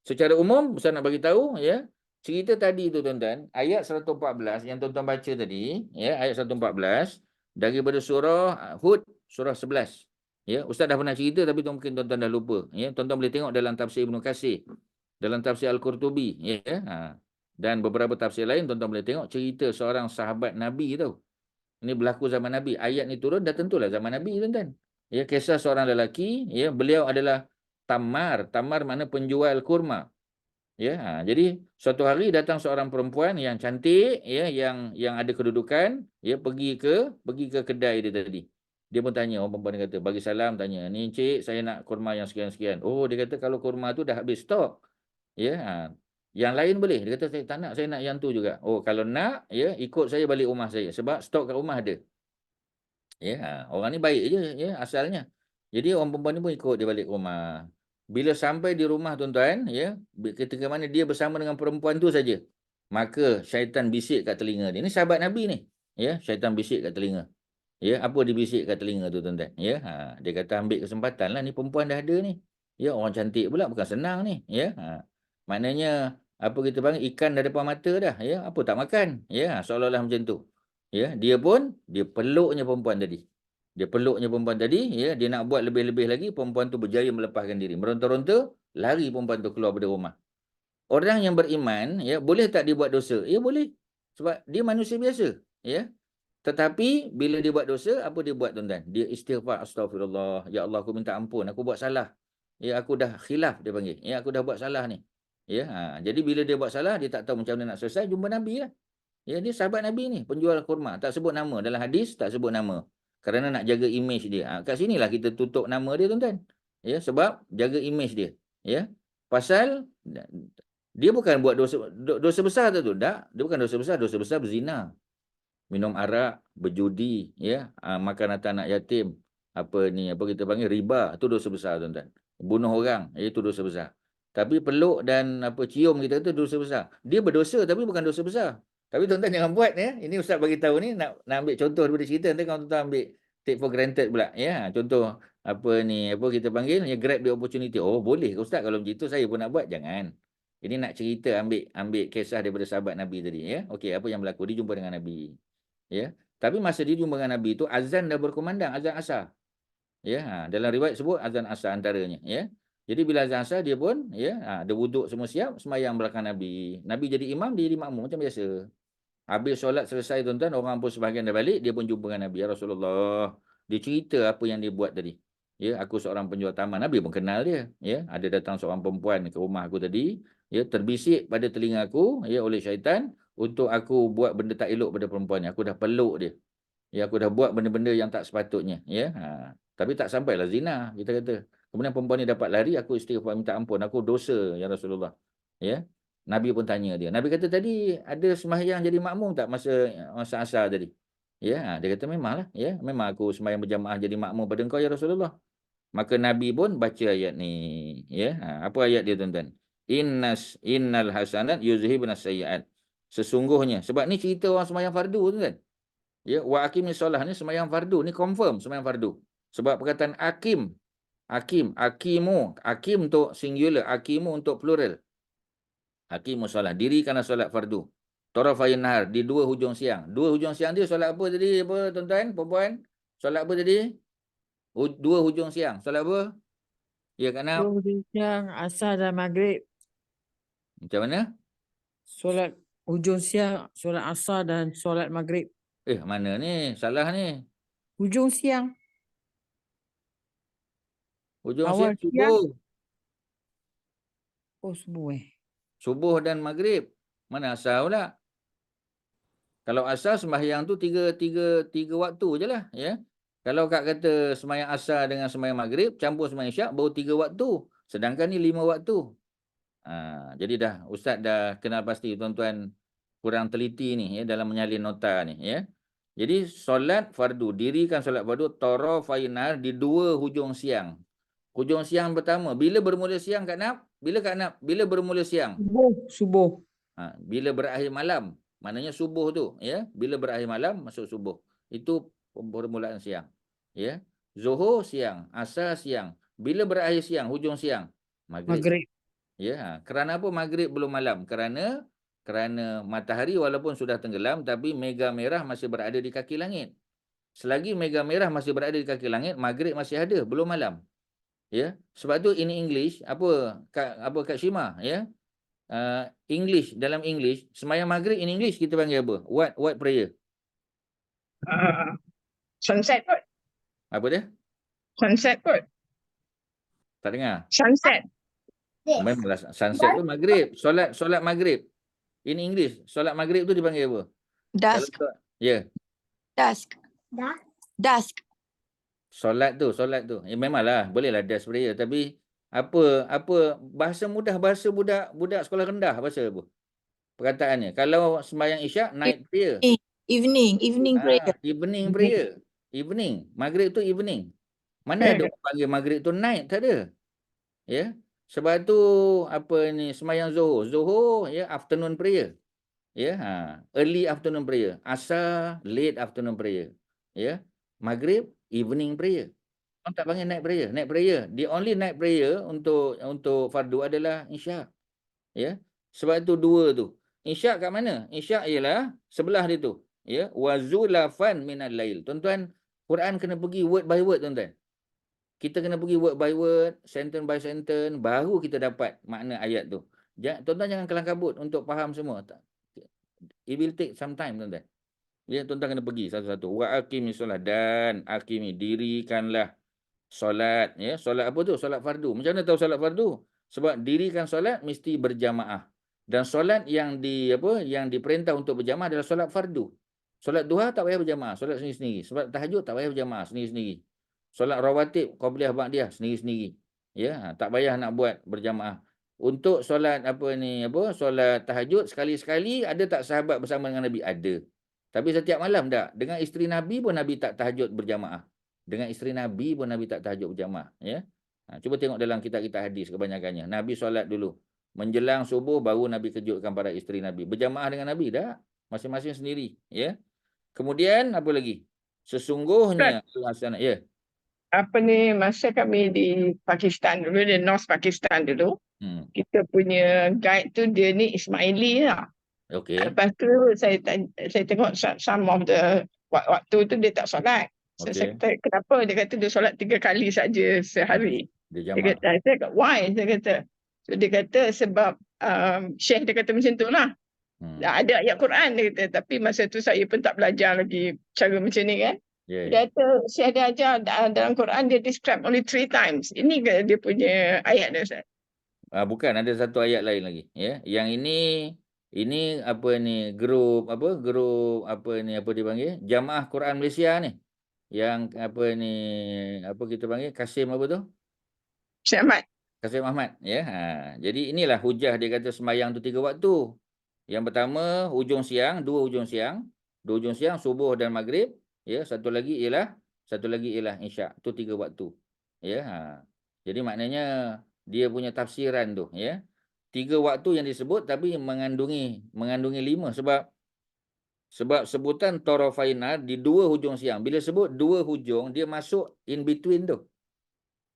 Secara umum saya nak bagi tahu ya. Cerita tadi tu tuan-tuan, ayat 114 yang tuan-tuan baca tadi, ya, ayat 114 daripada surah Hud, surah 11. Ya, ustaz dah pernah cerita tapi mungkin tuan-tuan dah lupa, ya. Tuan-tuan boleh tengok dalam tafsir Ibnu Katsir, dalam tafsir Al-Qurtubi, ya. Dan beberapa tafsir lain tuan-tuan boleh tengok cerita seorang sahabat Nabi tu. Ini berlaku zaman Nabi. Ayat ni turun dah tentulah zaman Nabi, tuan-tuan. Ya, kisah seorang lelaki, ya, beliau adalah Tamar. Tamar makna penjual kurma. Ya, jadi suatu hari datang seorang perempuan yang cantik, ya, yang ada kedudukan, ya, pergi ke kedai dia tadi. Dia pun tanya, orang perempuan dia kata, bagi salam, tanya, ni cik, saya nak kurma yang sekian-sekian. Oh, dia kata kalau kurma tu dah habis stok. Ya, yang lain boleh. Dia kata saya tak nak, saya nak yang tu juga. Oh, kalau nak, ya, ikut saya balik rumah saya sebab stok kat rumah ada. Ya, orang ni baik je, ya, asalnya. Jadi orang perempuan ni pun ikut dia balik rumah. Bila sampai di rumah tuan-tuan, ya, ketika mana dia bersama dengan perempuan tu saja, maka syaitan bisik kat telinga dia. Ini sahabat Nabi ni. Ya, syaitan bisik kat telinga. Ya, apa dia bisik kat telinga tu tuan-tuan? Ya, dia kata ambil kesempatan lah, ni perempuan dah ada ni. Ya, orang cantik pula, bukan senang ni. Ya, maknanya apa kita panggil ikan dah depan mata dah. Ya, apa tak makan? Ya, seolah-olah macam tu. Ya, dia peluknya perempuan tadi. Dia peluknya perempuan tadi, ya, dia nak buat lebih-lebih lagi, perempuan tu berjaya melepaskan diri. Meronta-ronta, lari perempuan tu keluar dari rumah. Orang yang beriman, ya, boleh tak dia buat dosa? Ya, boleh. Sebab dia manusia biasa, ya. Tetapi bila dia buat dosa, apa dia buat tuan-tuan? Dia istighfar, astagfirullah, ya Allah aku minta ampun, aku buat salah. Ya, aku dah khilaf dia panggil. Ya, aku dah buat salah ni. Ya, jadi bila dia buat salah, dia tak tahu macam mana nak selesai, jumpa Nabi lah. Ya, dia sahabat Nabi ni, penjual kurma. Tak sebut nama. Dalam hadis, tak sebut nama. Kerana nak jaga imej dia. Kat sinilah kita tutup nama dia, tuan-tuan. Ya, sebab jaga imej dia. Ya, pasal dia bukan buat dosa besar tu. Tak, dia bukan dosa besar. Dosa besar berzina. Minum arak, berjudi, ya, makan harta anak yatim. Apa kita panggil riba. Itu dosa besar, tuan-tuan. Bunuh orang, itu dosa besar. Tapi peluk dan cium kita tu dosa besar. Dia berdosa tapi bukan dosa besar. Tapi tuan-tuan jangan buat, ya. Ini ustaz bagi tahu ni nak ambil contoh daripada cerita, nanti kalau tuan-tuan ambil take for granted pula, ya. Contoh apa kita panggil, ya, grab the opportunity. Oh, boleh ke ustaz kalau begitu saya pun nak buat? Jangan. Ini nak cerita, ambil kisah daripada sahabat Nabi tadi, ya. Okey, apa yang berlaku? Dia jumpa dengan Nabi. Ya. Tapi masa dia jumpa dengan Nabi itu azan dah berkumandang, azan asar. Ya, dalam riwayat sebut azan asar antaranya, ya. Jadi bila azan asar dia pun, ya, ada wuduk semua siap, sembahyang belakang Nabi. Nabi jadi imam, dia jadi makmum macam biasa. Habis solat selesai tuan-tuan, orang pun sebahagian dah balik, dia pun jumpa dengan Nabi. Ya Rasulullah, dia cerita apa yang dia buat tadi. Ya, aku seorang penjual taman. Nabi pun kenal dia. Ya, ada datang seorang perempuan ke rumah aku tadi. Ya, terbisik pada telinga aku, ya, oleh syaitan untuk aku buat benda tak elok pada perempuan ni. Aku dah peluk dia. Ya, aku dah buat benda-benda yang tak sepatutnya. Ya, tapi tak sampailah zina, kita kata. Kemudian perempuan ni dapat lari, aku istighfar minta ampun. Aku dosa, ya Rasulullah. Ya. Nabi pun tanya dia. Nabi kata tadi ada sembahyang jadi makmum tak masa asar tadi? Ya, dia kata memanglah, ya. Memang aku sembahyang berjamaah jadi makmum pada engkau ya Rasulullah. Maka Nabi pun baca ayat ni, ya. Apa ayat dia tuan-tuan? Innal hasanat yuzhibnas sayyi'at. Sesungguhnya, sebab ni cerita orang sembahyang fardu tuan-tuan. Ya, wa aqimis solah ni sembahyang fardu, ni confirm sembahyang fardu. Sebab perkataan akimu untuk singular, akimu untuk plural. Hakimus solat. Dirikanlah solat fardu. Tarafayin nahar. Di dua hujung siang. Dua hujung siang dia solat apa tadi? Apa tuan-tuan? Perempuan? Solat apa tadi? Dua hujung siang. Solat apa? Ya, Kak Nam? Hujung siang, asar dan maghrib. Macam mana? Solat hujung siang, solat asar dan solat maghrib. Mana ni? Salah ni. Hujung siang. Hujung Awal siang subuh. Oh, subuh Subuh dan maghrib. Mana asar pula? Kalau asar sembahyang tu tiga waktu je lah. Ya? Kalau Kak kata sembahyang asar dengan sembahyang maghrib, campur sembahyang isyak, baru 3 waktu. Sedangkan ni 5 waktu. Jadi dah Ustaz dah kenal pasti tuan-tuan kurang teliti ni ya, dalam menyalin nota ni. Ya? Jadi solat fardu, dirikan solat fardu, tarafai nahar di 2 hujung siang. Hujung siang pertama, bila bermula siang Kak Nap? Bila bermula siang? Subuh. Bila berakhir malam, maknanya subuh tu, ya. Bila berakhir malam masuk subuh. Itu permulaan siang. Ya. Zuhur siang, asar siang. Bila berakhir siang, hujung siang, maghrib. Maghrib. Ya, kerana apa maghrib belum malam? Kerana matahari walaupun sudah tenggelam tapi mega merah masih berada di kaki langit. Selagi mega merah masih berada di kaki langit, maghrib masih ada, belum malam. Ya. Sebab tu ini English, Kak Shima, ya. English, dalam English, sembahyang maghrib in English kita panggil apa? What prayer? Sunset kot. Apa dia? Sunset kot. Tak dengar. Sunset. Memanglah sunset tu maghrib. Solat maghrib. In English, solat maghrib tu dipanggil apa? Dusk. Ya. Dusk. Dusk. Solat tu. Ya, memanglah, bolehlah das prayer, tapi apa bahasa mudah, bahasa budak sekolah rendah, bahasa apa? Perkataannya. Kalau sembahyang isyak, night prayer. Evening prayer. Evening prayer. Evening. Maghrib tu evening. Mana ada orang panggil maghrib tu night? Tak ada. Ya. Sebab tu sembahyang Zuhur ya, afternoon prayer. Ya, early afternoon prayer. Asar late afternoon prayer. Ya. Maghrib evening prayer. Orang tak panggil night prayer. Night prayer. The only night prayer untuk fardu adalah isyak. Ya. Sebab itu 2 tu. Isyak kat mana? Isyak ialah sebelah dia tu. Ya, wazulafan minal lail. Tuan-tuan, Quran kena pergi word by word, tuan-tuan. Kita kena pergi word by word, sentence by sentence, baru kita dapat makna ayat tu. Tuan-tuan jangan kelang kabut untuk faham semua. It will take some time, tuan-tuan. Ya, tuan-tuan kena pergi satu-satu. Wa aqimi solat, dan aqimi, dirikanlah solat. Ya, solat apa tu? Solat fardu. Macam mana tahu solat fardu? Sebab dirikan solat mesti berjamaah. Dan solat yang diperintah untuk berjamaah adalah solat fardu. Solat duha tak payah berjamaah, solat sendiri-sendiri. Solat tahajud tak payah berjamaah, sendiri-sendiri. Solat rawatib, qabliyah, ba'diyah, sendiri-sendiri. Ya, tak payah nak buat berjamaah. Untuk solat solat tahajud sekali-sekali, ada tak sahabat bersama dengan Nabi? Ada. Tapi setiap malam tak. Dengan isteri Nabi pun Nabi tak tahajud berjamaah. Dengan isteri Nabi pun Nabi tak tahajud berjamaah. Ya. Cuba tengok dalam kitab-kitab hadis kebanyakannya. Nabi solat dulu. Menjelang subuh baru Nabi kejutkan para isteri Nabi. Berjamaah dengan Nabi tak? Masing-masing sendiri. Ya. Kemudian apa lagi? Sesungguhnya. Ya. Masa kami di Pakistan dulu, di North Pakistan dulu, kita punya guide tu dia ni Ismaili lah. Okey. Lepas tu saya tengok some of the waktu tu dia tak solat. So saya kata, kenapa? Dia kata dia solat 3 kali saja sehari. Dia kata, why? Dia kata. So dia kata sebab Syekh dia kata macam tu lah. Ada ayat Quran dia kata, tapi masa tu saya pun tak belajar lagi cara macam ni kan. Dia kata Syekh dia ajar dalam Quran dia describe only 3 times. Ini ke dia punya ayat dia, Ustaz? Bukan, ada satu ayat lain lagi. Ya, yang ini grup dia panggil? Jamaah Quran Malaysia ni. Yang kita panggil Kasim apa tu? Syekh Ahmad. Kasim Ahmad, ya. Jadi inilah hujah dia kata sembahyang tu 3 waktu. Yang pertama hujung siang, 2 hujung siang. 2 hujung siang subuh dan maghrib, ya. Satu lagi ialah isyak. Tu 3 waktu. Ya. Jadi maknanya dia punya tafsiran tu, ya. 3 waktu yang disebut tapi mengandungi 5 sebab sebutan tarafaina di 2 hujung siang. Bila sebut 2 hujung, dia masuk in between tu.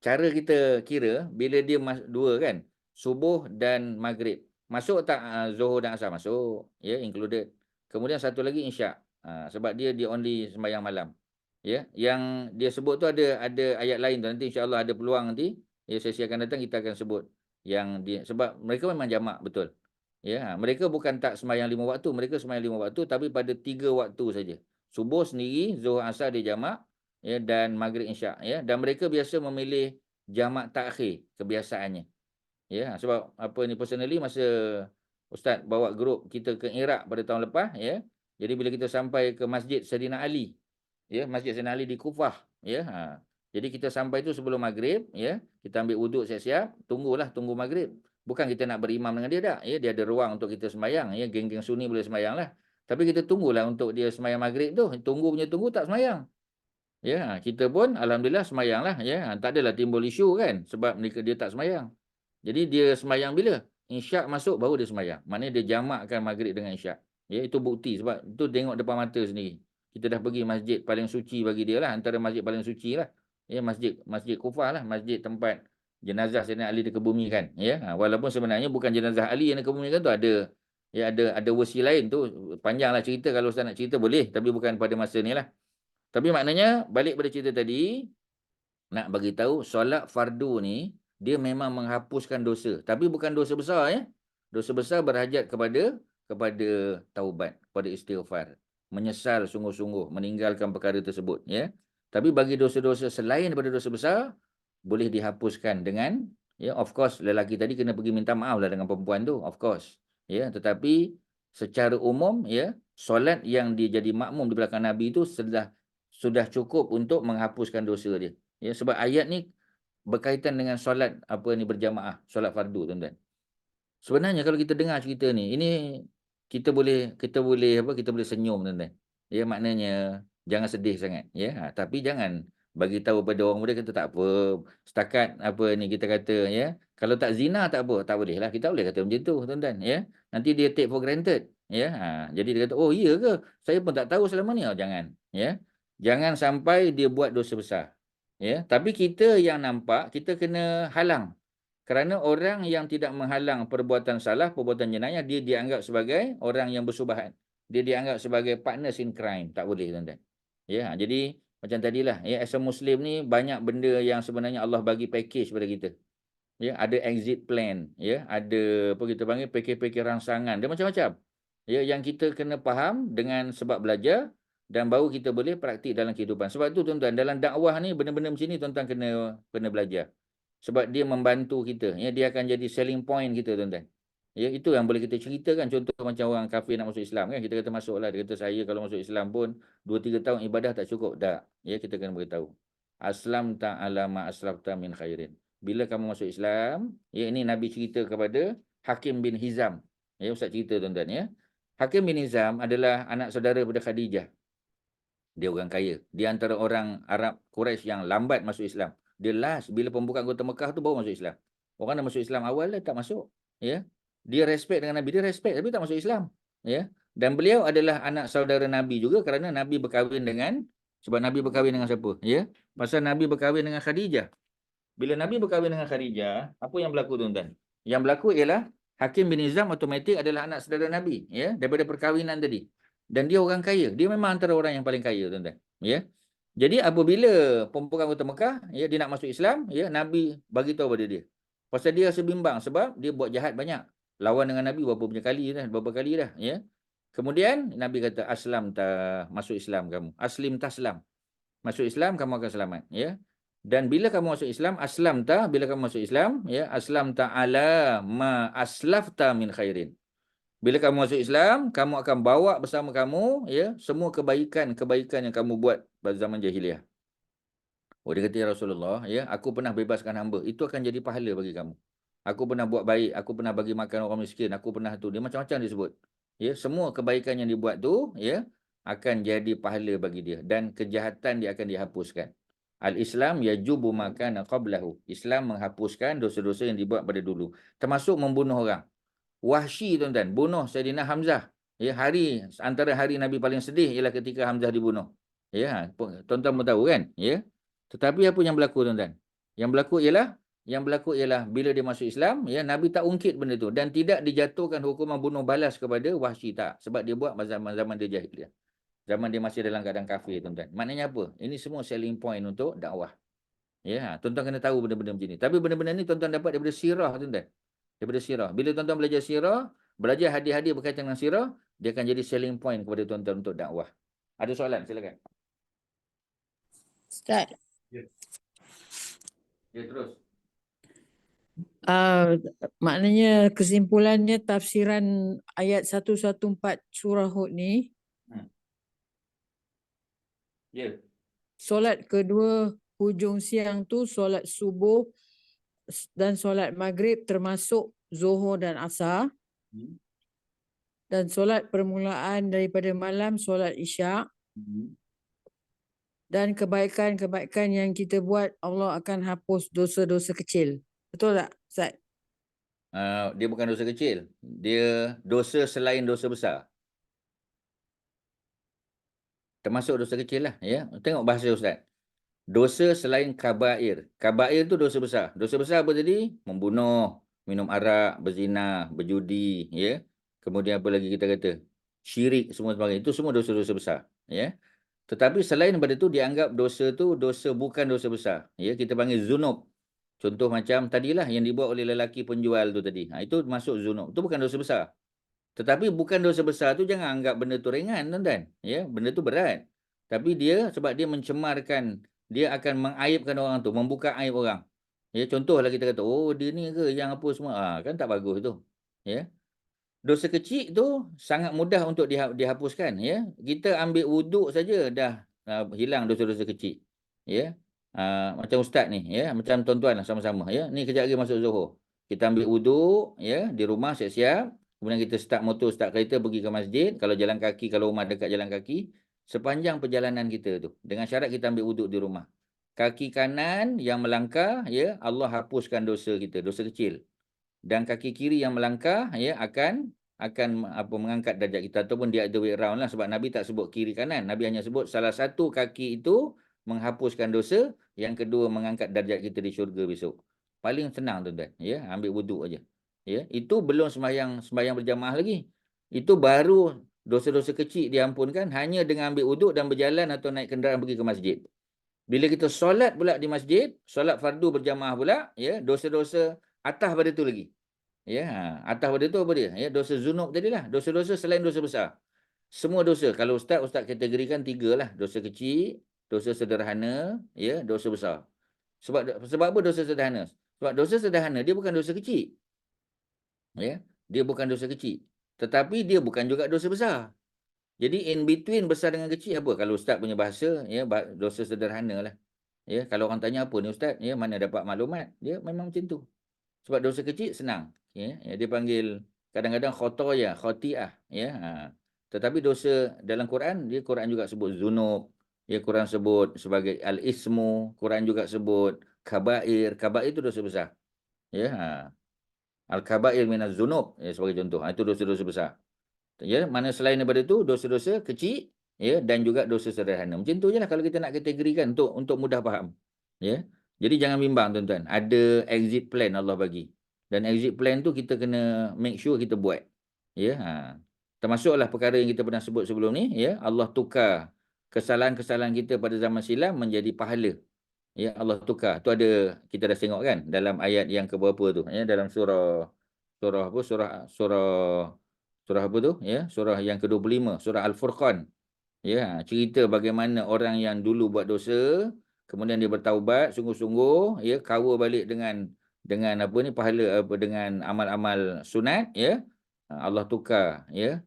Cara kita kira bila dia 2 kan, subuh dan maghrib. Masuk tak Zuhur dan Asar? Masuk, ya, included. Kemudian satu lagi isyak. Sebab dia only sembahyang malam. Ya, yang dia sebut tu ada ayat lain tu. Nanti insya-Allah ada peluang nanti, ya, sesi akan datang kita akan sebut yang dia, sebab mereka memang jamak betul. Ya, mereka bukan tak sembahyang 5 waktu, mereka sembahyang 5 waktu tapi pada 3 waktu saja. Subuh sendiri, Zuhur Asar dia jamak, ya, dan Maghrib Isyak, ya. Dan mereka biasa memilih jamak takhir kebiasaannya. Ya, sebab apa ni, personally masa Ustaz bawa grup kita ke Iraq pada tahun lepas, ya. Jadi bila kita sampai ke Masjid Saidina Ali, ya, Masjid Saidina Ali di Kufah, ya. Jadi kita sampai tu sebelum maghrib, ya. Kita ambil wuduk siap-siap, tunggu maghrib. Bukan kita nak berimam dengan dia tak, ya. Dia ada ruang untuk kita sembahyang, ya. Geng-geng Sunni boleh sembahyang lah. Tapi kita tunggulah untuk dia sembahyang maghrib tu. Tunggu tak sembahyang. Ya, kita pun alhamdulillah sembahyang lah, ya. Tak adalah timbul isu kan sebab dia tak sembahyang. Jadi dia sembahyang bila? Isyak masuk baru dia sembahyang. Maknanya dia jamakkan maghrib dengan isyak. Ya, itu bukti sebab itu tengok depan mata sendiri. Kita dah pergi masjid paling suci bagi dia lah, antara masjid paling suci lah. Ya, masjid Kufah lah, masjid tempat jenazah Sayyidina Ali dikebumikan, ya. Walaupun sebenarnya bukan jenazah Ali yang dikebumikan tu, ada versi lain tu. Panjanglah cerita, kalau Ustaz nak cerita boleh, tapi bukan pada masa ni lah. Tapi maknanya balik pada cerita tadi, nak bagi tahu solat fardu ni dia memang menghapuskan dosa, tapi bukan dosa besar, ya. Dosa besar berhajat kepada taubat, kepada istighfar, menyesal sungguh-sungguh meninggalkan perkara tersebut, ya. Tapi bagi dosa-dosa selain daripada dosa besar boleh dihapuskan dengan, ya, of course lelaki tadi kena pergi minta maaf lah dengan perempuan tu, of course, ya. Tetapi secara umum, ya, solat yang dia jadi makmum di belakang Nabi itu sudah cukup untuk menghapuskan dosa dia. Ya, sebab ayat ni berkaitan dengan solat berjamaah, solat fardu, tuan-tuan. Sebenarnya kalau kita dengar cerita ni, ini kita boleh senyum, tuan-tuan. Ya, maknanya jangan sedih sangat, ya. Tapi jangan bagi tahu pada orang muda kata tak apa, setakat kita kata, ya, kalau tak zina tak apa, tak boleh lah. Kita boleh kata macam tu, tuan-tuan, ya. Nanti dia take for granted, ya. Jadi dia kata, oh iya ke? Saya pun tak tahu selama ni. Jangan, ya. Jangan sampai dia buat dosa besar. Ya, tapi kita yang nampak, kita kena halang. Kerana orang yang tidak menghalang perbuatan salah, perbuatan jenayah, dia dianggap sebagai orang yang bersubahat. Dia dianggap sebagai partners in crime. Tak boleh, tuan-tuan. Ya, jadi macam tadilah, ya, as a Muslim ni banyak benda yang sebenarnya Allah bagi package pada kita. Ya, ada exit plan, ya, ada apa kita panggil package rangsangan, dia macam-macam. Ya, yang kita kena faham dengan sebab belajar, dan baru kita boleh praktik dalam kehidupan. Sebab tu, tuan-tuan, dalam dakwah ni benda-benda macam ni tuan-tuan kena belajar. Sebab dia membantu kita, ya, dia akan jadi selling point kita, tuan-tuan. Ya, itu yang boleh kita ceritakan. Contoh macam orang kafir nak masuk Islam, kan, kita kata masuklah, dia kata saya kalau masuk Islam pun 2-3 tahun ibadah tak cukup. Tak. Ya, kita kena beritahu. Aslam ta'ala ma aslafta min khairin. Bila kamu masuk Islam, ya, ini Nabi cerita kepada Hakim bin Hizam. Ya, Ustaz cerita, tuan-tuan, ya. Hakim bin Hizam adalah anak saudara pada Khadijah. Dia orang kaya. Dia antara orang Arab Quraisy yang lambat masuk Islam. Dia last bila pembukaan kota Mekah tu baru masuk Islam. Orang dah masuk Islam awal dah tak masuk. Ya. Dia respect dengan Nabi. Dia respect tapi tak masuk Islam. Ya. Dan beliau adalah anak saudara Nabi juga kerana Nabi berkahwin dengan, sebab Nabi berkahwin dengan siapa? Ya. Pasal Nabi berkahwin dengan Khadijah. Bila Nabi berkahwin dengan Khadijah, apa yang berlaku, tuan-tuan? Yang berlaku ialah Hakim bin Hizam automatik adalah anak saudara Nabi, ya, daripada perkahwinan tadi. Dan dia orang kaya. Dia memang antara orang yang paling kaya, tuan-tuan. Ya. Jadi apabila pembukaan kota Mekah, ya, dia nak masuk Islam, ya, Nabi bagi tahu pada dia. Pasal dia rasa bimbang sebab dia buat jahat banyak. Lawan dengan Nabi beberapa kali dah, ya. Kemudian Nabi kata, aslam ta, masuk Islam kamu. Aslim taslam. Masuk Islam kamu akan selamat, ya. Dan bila kamu masuk Islam, aslam ta, bila kamu masuk Islam, ya, aslam ta'ala ma aslafta min khairin. Bila kamu masuk Islam, kamu akan bawa bersama kamu, ya, semua kebaikan yang kamu buat pada zaman jahiliah. Oh, dia kata, ya Rasulullah, ya, aku pernah bebaskan hamba. Itu akan jadi pahala bagi kamu. Aku pernah buat baik, aku pernah bagi makan orang miskin, aku pernah tu. Dia macam-macam disebut. Ya, semua kebaikan yang dibuat tu, ya, akan jadi pahala bagi dia. Dan kejahatan dia akan dihapuskan. Al-Islam yajubu ma kana qablahu. Islam menghapuskan dosa-dosa yang dibuat pada dulu. Termasuk membunuh orang. Wahsy, tuan-tuan, bunuh Saidina Hamzah. Ya, antara hari Nabi paling sedih ialah ketika Hamzah dibunuh. Ya, tuan-tuan pun tahu kan? Ya. Tetapi apa yang berlaku, tuan-tuan? Yang berlaku ialah bila dia masuk Islam, ya, Nabi tak ungkit benda tu dan tidak dijatuhkan hukuman bunuh balas kepada Wahsy, tak, sebab dia buat zaman dia jahiliah. Zaman dia masih dalam keadaan kafir, tuan-tuan. Maknanya apa? Ini semua selling point untuk dakwah. Ya, tuan-tuan kena tahu benda-benda macam ni. Tapi benda-benda ni tuan-tuan dapat daripada sirah, tuan-tuan. Daripada sirah. Bila tuan-tuan belajar sirah, belajar hadis-hadis berkaitan dengan sirah, dia akan jadi selling point kepada tuan-tuan untuk dakwah. Ada soalan, silakan. Ustaz, Ya, terus. maknanya kesimpulannya tafsiran ayat 114 surah Hud ni, Ya. solat kedua hujung siang tu solat subuh dan solat maghrib termasuk Zuhur dan Asar, dan solat permulaan daripada malam solat Isyak, dan kebaikan-kebaikan yang kita buat Allah akan hapus dosa-dosa kecil. Betul tak, Ustaz? Dia bukan dosa kecil. Dia dosa selain dosa besar. Termasuk dosa kecil lah. Ya. Tengok bahasa Ustaz. Dosa selain kabair. Kabair tu dosa besar. Dosa besar apa tadi? Membunuh, minum arak, berzina, berjudi. Ya. Kemudian apa lagi kita kata? Syirik, semua sebagainya. Itu semua dosa-dosa besar. Ya. Tetapi selain daripada itu, dianggap dosa tu dosa bukan dosa besar. Ya. Kita panggil zunub. Contoh macam tadilah yang dibuat oleh lelaki penjual tu tadi. Itu masuk zunub. Itu bukan dosa besar. Tetapi bukan dosa besar tu jangan anggap benda tu ringan, tuan-tuan. Ya, benda tu berat. Tapi dia sebab dia mencemarkan, dia akan mengaibkan orang tu, membuka aib orang. Ya, contohlah kita kata, oh dia ni ke yang apa semua. Kan tak bagus tu. Ya. Dosa kecil tu sangat mudah untuk dihapuskan. Ya. Kita ambil wuduk saja dah hilang dosa-dosa kecil. Ya. Macam ustaz ni, ya, macam tuan-tuan lah sama-sama, ya. Ni kejap lagi masuk Zuhur. Kita ambil wuduk, ya, di rumah siap-siap. Kemudian kita start motor, start kereta pergi ke masjid. Kalau jalan kaki, kalau rumah dekat jalan kaki, sepanjang perjalanan kita tu, dengan syarat kita ambil wuduk di rumah. Kaki kanan yang melangkah, ya, Allah hapuskan dosa kita, dosa kecil. Dan kaki kiri yang melangkah, ya, akan mengangkat darjat kita, ataupun dia the way around lah, sebab Nabi tak sebut kiri kanan. Nabi hanya sebut salah satu kaki itu menghapuskan dosa, yang kedua mengangkat darjat kita di syurga besok. Paling senang, tuan-tuan, ya, ambil wuduk aja. Ya, itu belum sembahyang berjamaah lagi. Itu baru dosa-dosa kecil diampunkan hanya dengan ambil wuduk dan berjalan atau naik kenderaan pergi ke masjid. Bila kita solat pula di masjid, solat fardu berjamaah pula, ya, dosa-dosa atas pada tu lagi. Ya, atas pada tu apa dia? Ya, dosa zunub tadilah, dosa-dosa selain dosa besar. Semua dosa, kalau ustaz kategorikan 3 lah, dosa kecil, dosa sederhana, ya, dosa besar. Sebab apa dosa sederhana? Sebab dosa sederhana dia bukan dosa kecil. Ya, dia bukan dosa kecil. Tetapi dia bukan juga dosa besar. Jadi in between besar dengan kecil apa? Kalau ustaz punya bahasa, ya, dosa sederhana lah. Ya, kalau orang tanya apa ni ustaz, ya, mana dapat maklumat? Dia memang macam tu. Sebab dosa kecil senang. Ya, dia panggil kadang-kadang khotiah. Ya, tetapi dosa dalam Quran, Quran juga sebut zunub. Ya, Quran sebut sebagai al-ismu. Quran juga sebut kabair. Kabair itu dosa besar. Ya, al-kabair minaz zunub, ya, sebagai contoh. Itu dosa-dosa besar. Ya, mana selain daripada itu dosa-dosa kecil, ya, dan juga dosa sederhana. Macam tu jelah kalau kita nak kategorikan untuk mudah faham. Ya. Jadi jangan bimbang, tuan-tuan. Ada exit plan Allah bagi. Dan exit plan tu kita kena make sure kita buat. Ya, termasuklah perkara yang kita pernah sebut sebelum ni, ya, Allah tukar kesalahan-kesalahan kita pada zaman silam menjadi pahala. Ya, Allah tukar. Tu ada, kita dah tengok kan dalam ayat yang keberapa tu, ya, dalam surah apa? Surah apa tu? Ya, surah yang ke-25, surah Al-Furqan. Ya, cerita bagaimana orang yang dulu buat dosa, kemudian dia bertaubat sungguh-sungguh, ya, kawal balik dengan apa ni, pahala, dengan amal-amal sunat, ya. Allah tukar, ya.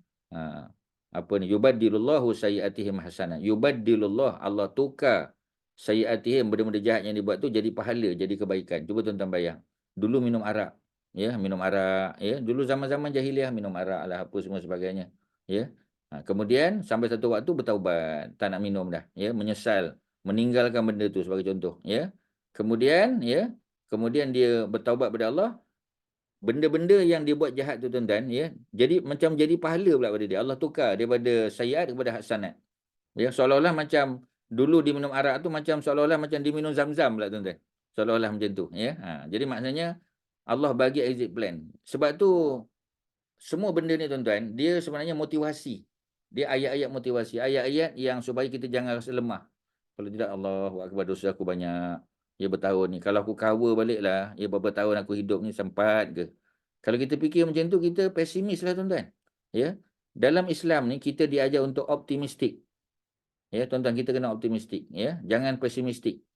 Apa ni, yubaddilullahu sayyiatihim hasanat. Yubaddilullah, Allah tukar sayyiatihim, benda-benda jahat yang dibuat tu jadi pahala, jadi kebaikan. Cuba tuan-tuan bayang. Dulu minum arak, ya, minum arak, ya. Dulu zaman-zaman jahiliah minum arak lah, apa semua sebagainya, ya. Kemudian sampai satu waktu bertaubat, tak nak minum dah, ya, menyesal, meninggalkan benda tu sebagai contoh, ya. Kemudian, ya, kemudian dia bertaubat kepada Allah, benda-benda yang dia buat jahat tu, tuan-tuan, ya, jadi macam jadi pahala pula pada dia. Allah tukar daripada sayyiat kepada hasanat. Ya, seolah-olah macam dulu diminum arak tu macam seolah-olah macam diminum zam-zam pula, tuan-tuan. Seolah-olah macam tu, ya. Jadi maknanya Allah bagi exit plan. Sebab tu semua benda ni, tuan-tuan, dia sebenarnya motivasi. Dia ayat-ayat motivasi, ayat-ayat yang supaya kita jangan rasa lemah. Kalau tidak, Allahu akbar, dosa aku banyak. Ya, bertahun ni. Kalau aku cover balik lah, ya, berapa tahun aku hidup ni, sempat ke? Kalau kita fikir macam tu, kita pesimis lah, tuan-tuan. Ya. Dalam Islam ni, kita diajar untuk optimistik. Ya, tuan-tuan, kita kena optimistik, ya. Jangan pesimistik.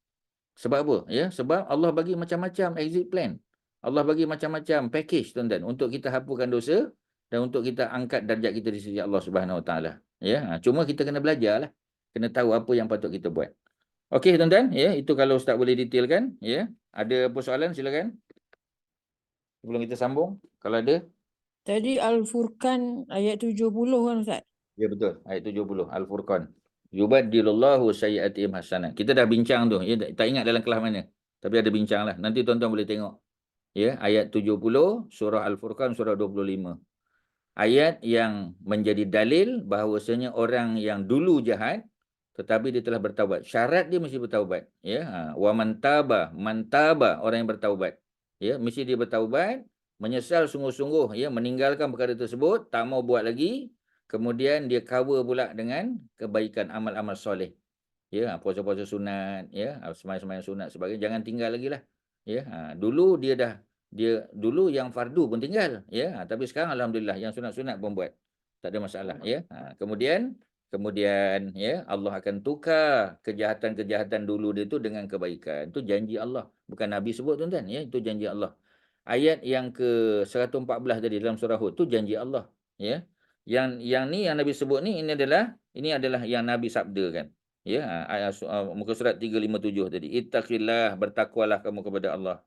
Sebab apa? Ya, sebab Allah bagi macam-macam exit plan. Allah bagi macam-macam package, tuan-tuan, untuk kita hapuskan dosa dan untuk kita angkat darjat kita di sisi Allah Subhanahu Wa Taala. Ya, cuma kita kena belajarlah. Kena tahu apa yang patut kita buat. Okey, tuan-tuan, ya, itu kalau Ustaz boleh detailkan, ya. Ada apa soalan, silakan. Sebelum kita sambung, kalau ada. Tadi Al-Furqan ayat 70 kan Ustaz? Ya, betul. Ayat 70 Al-Furqan. Yubaddilullahu sayyi'atihim hasanat. Kita dah bincang tu, ya, tak ingat dalam kelas mana. Tapi ada bincang lah. Nanti tuan-tuan boleh tengok. Ya, ayat 70 surah Al-Furqan surah 25. Ayat yang menjadi dalil bahawasanya orang yang dulu jahat tetapi dia telah bertaubat. Syarat dia mesti bertaubat, ya. Wa man taba orang yang bertaubat. Ya, mesti dia bertaubat, menyesal sungguh-sungguh, ya, meninggalkan perkara tersebut, tak mau buat lagi, kemudian dia cover pula dengan kebaikan amal-amal soleh. Ya, puasa-puasa sunat, ya, sembahyang-sembahyang sunat sebagainya, jangan tinggal lagi lah. Ya, dulu dia dulu yang fardu pun tinggal, ya. Tapi sekarang alhamdulillah yang sunat-sunat pun buat. Tak ada masalah, ya. Kemudian ya, Allah akan tukar kejahatan-kejahatan dulu dia tu dengan kebaikan. Itu janji Allah, bukan Nabi sebut, tuan-tuan, ya. Itu janji Allah. Ayat yang ke 114 tadi dalam surah Hud tu janji Allah, ya. Yang ni yang Nabi sebut ni, ini adalah yang Nabi sabdakan. Ya, muka surat 357 tadi. Ittaqillah, bertakwalah kamu kepada Allah.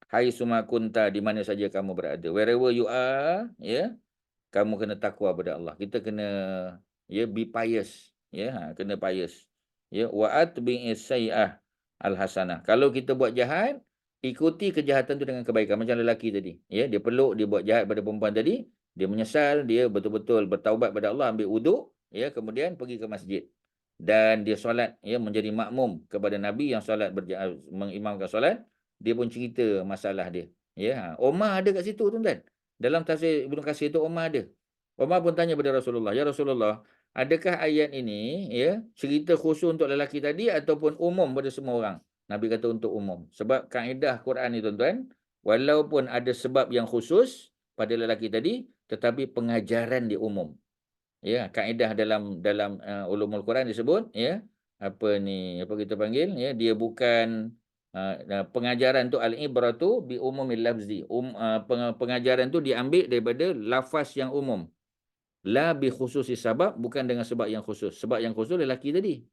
Hai summa kunta, di mana saja kamu berada. Wherever you are, ya, kamu kena takwa pada Allah. Kita kena, ya, be pious, ya, kena pious. Ya, wa atbi'is sayyi'ah al-hasanah. Kalau kita buat jahat, ikuti kejahatan tu dengan kebaikan, macam lelaki tadi. Ya, dia peluk, dia buat jahat pada perempuan tadi, dia menyesal, dia betul-betul bertaubat pada Allah, ambil wuduk, ya, kemudian pergi ke masjid. Dan dia solat, ya, menjadi makmum kepada Nabi yang solat mengimamkan solat, dia pun cerita masalah dia. Ya, Umar ada kat situ, tuan-tuan. Dalam tafsir Ibnu Katsir tu Umar ada. Umar pun tanya pada Rasulullah, ya Rasulullah, adakah ayat ini, ya, cerita khusus untuk lelaki tadi ataupun umum pada semua orang? Nabi kata untuk umum. Sebab kaedah Quran ni, tuan-tuan, walaupun ada sebab yang khusus pada lelaki tadi, tetapi pengajaran dia umum. Ya, kaedah dalam ulumul Quran disebut, ya, apa kita panggil, ya, dia bukan pengajaran tu al-ibratu bi umumil lafzi. Pengajaran tu diambil daripada lafaz yang umum. La bi khususi sabab, bukan dengan sebab yang khusus. Sebab yang khusus lelaki tadi.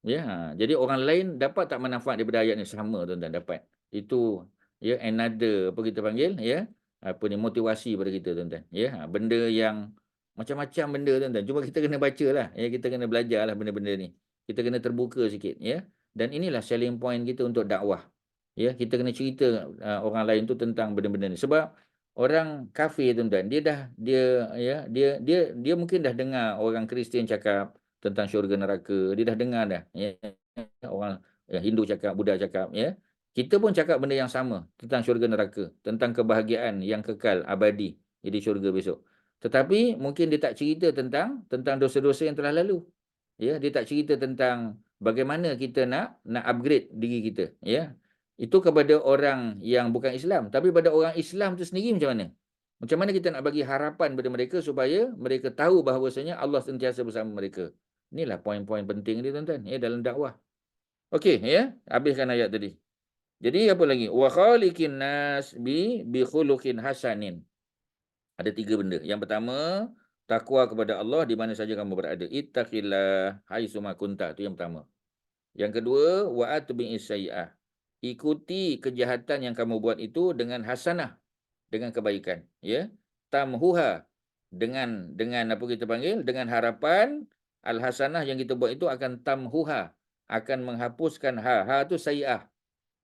Ya, jadi orang lain dapat tak manfaat daripada ayat ni? Sama, tuan-tuan, dapat. Itu, ya, another, apa kita panggil, ya, motivasi pada kita, tuan-tuan. Ya, benda yang macam-macam benda, tuan-tuan. Cuma kita kena baca lah, ya, kita kena belajar lah benda-benda ni. Kita kena terbuka sikit, ya. Dan inilah selling point kita untuk dakwah. Ya, kita kena cerita orang lain tu tentang benda-benda ni. Sebab orang kafir, tuan-tuan, dia mungkin dah dengar orang Kristian cakap tentang syurga neraka. Dia dah dengar dah, ya, orang Hindu cakap, Buddha cakap, ya. Kita pun cakap benda yang sama tentang syurga neraka, tentang kebahagiaan yang kekal abadi di syurga besok. Tetapi mungkin dia tak cerita tentang dosa-dosa yang telah lalu. Ya, dia tak cerita tentang bagaimana kita nak upgrade diri kita, ya. Itu kepada orang yang bukan Islam, tapi pada orang Islam tu sendiri macam mana? Macam mana kita nak bagi harapan pada mereka supaya mereka tahu bahawasanya Allah sentiasa bersama mereka. Inilah poin-poin penting dia, tuan-tuan, ya, dalam dakwah. Okey, ya, habiskan ayat tadi. Jadi apa lagi? Wa khaliqin nas bi khuluqin hasanin. Ada 3 benda. Yang pertama, takwa kepada Allah di mana saja kamu berada. Ittaqillah haitsuma kunta, itu yang pertama. Yang kedua, wa atbi'is sayyi'ah. Ikuti kejahatan yang kamu buat itu dengan hasanah, dengan kebaikan, ya. Tamhuha, dengan apa kita panggil, dengan harapan al-hasanah yang kita buat itu akan tamhuha, akan menghapuskan ha tu sayyi'ah,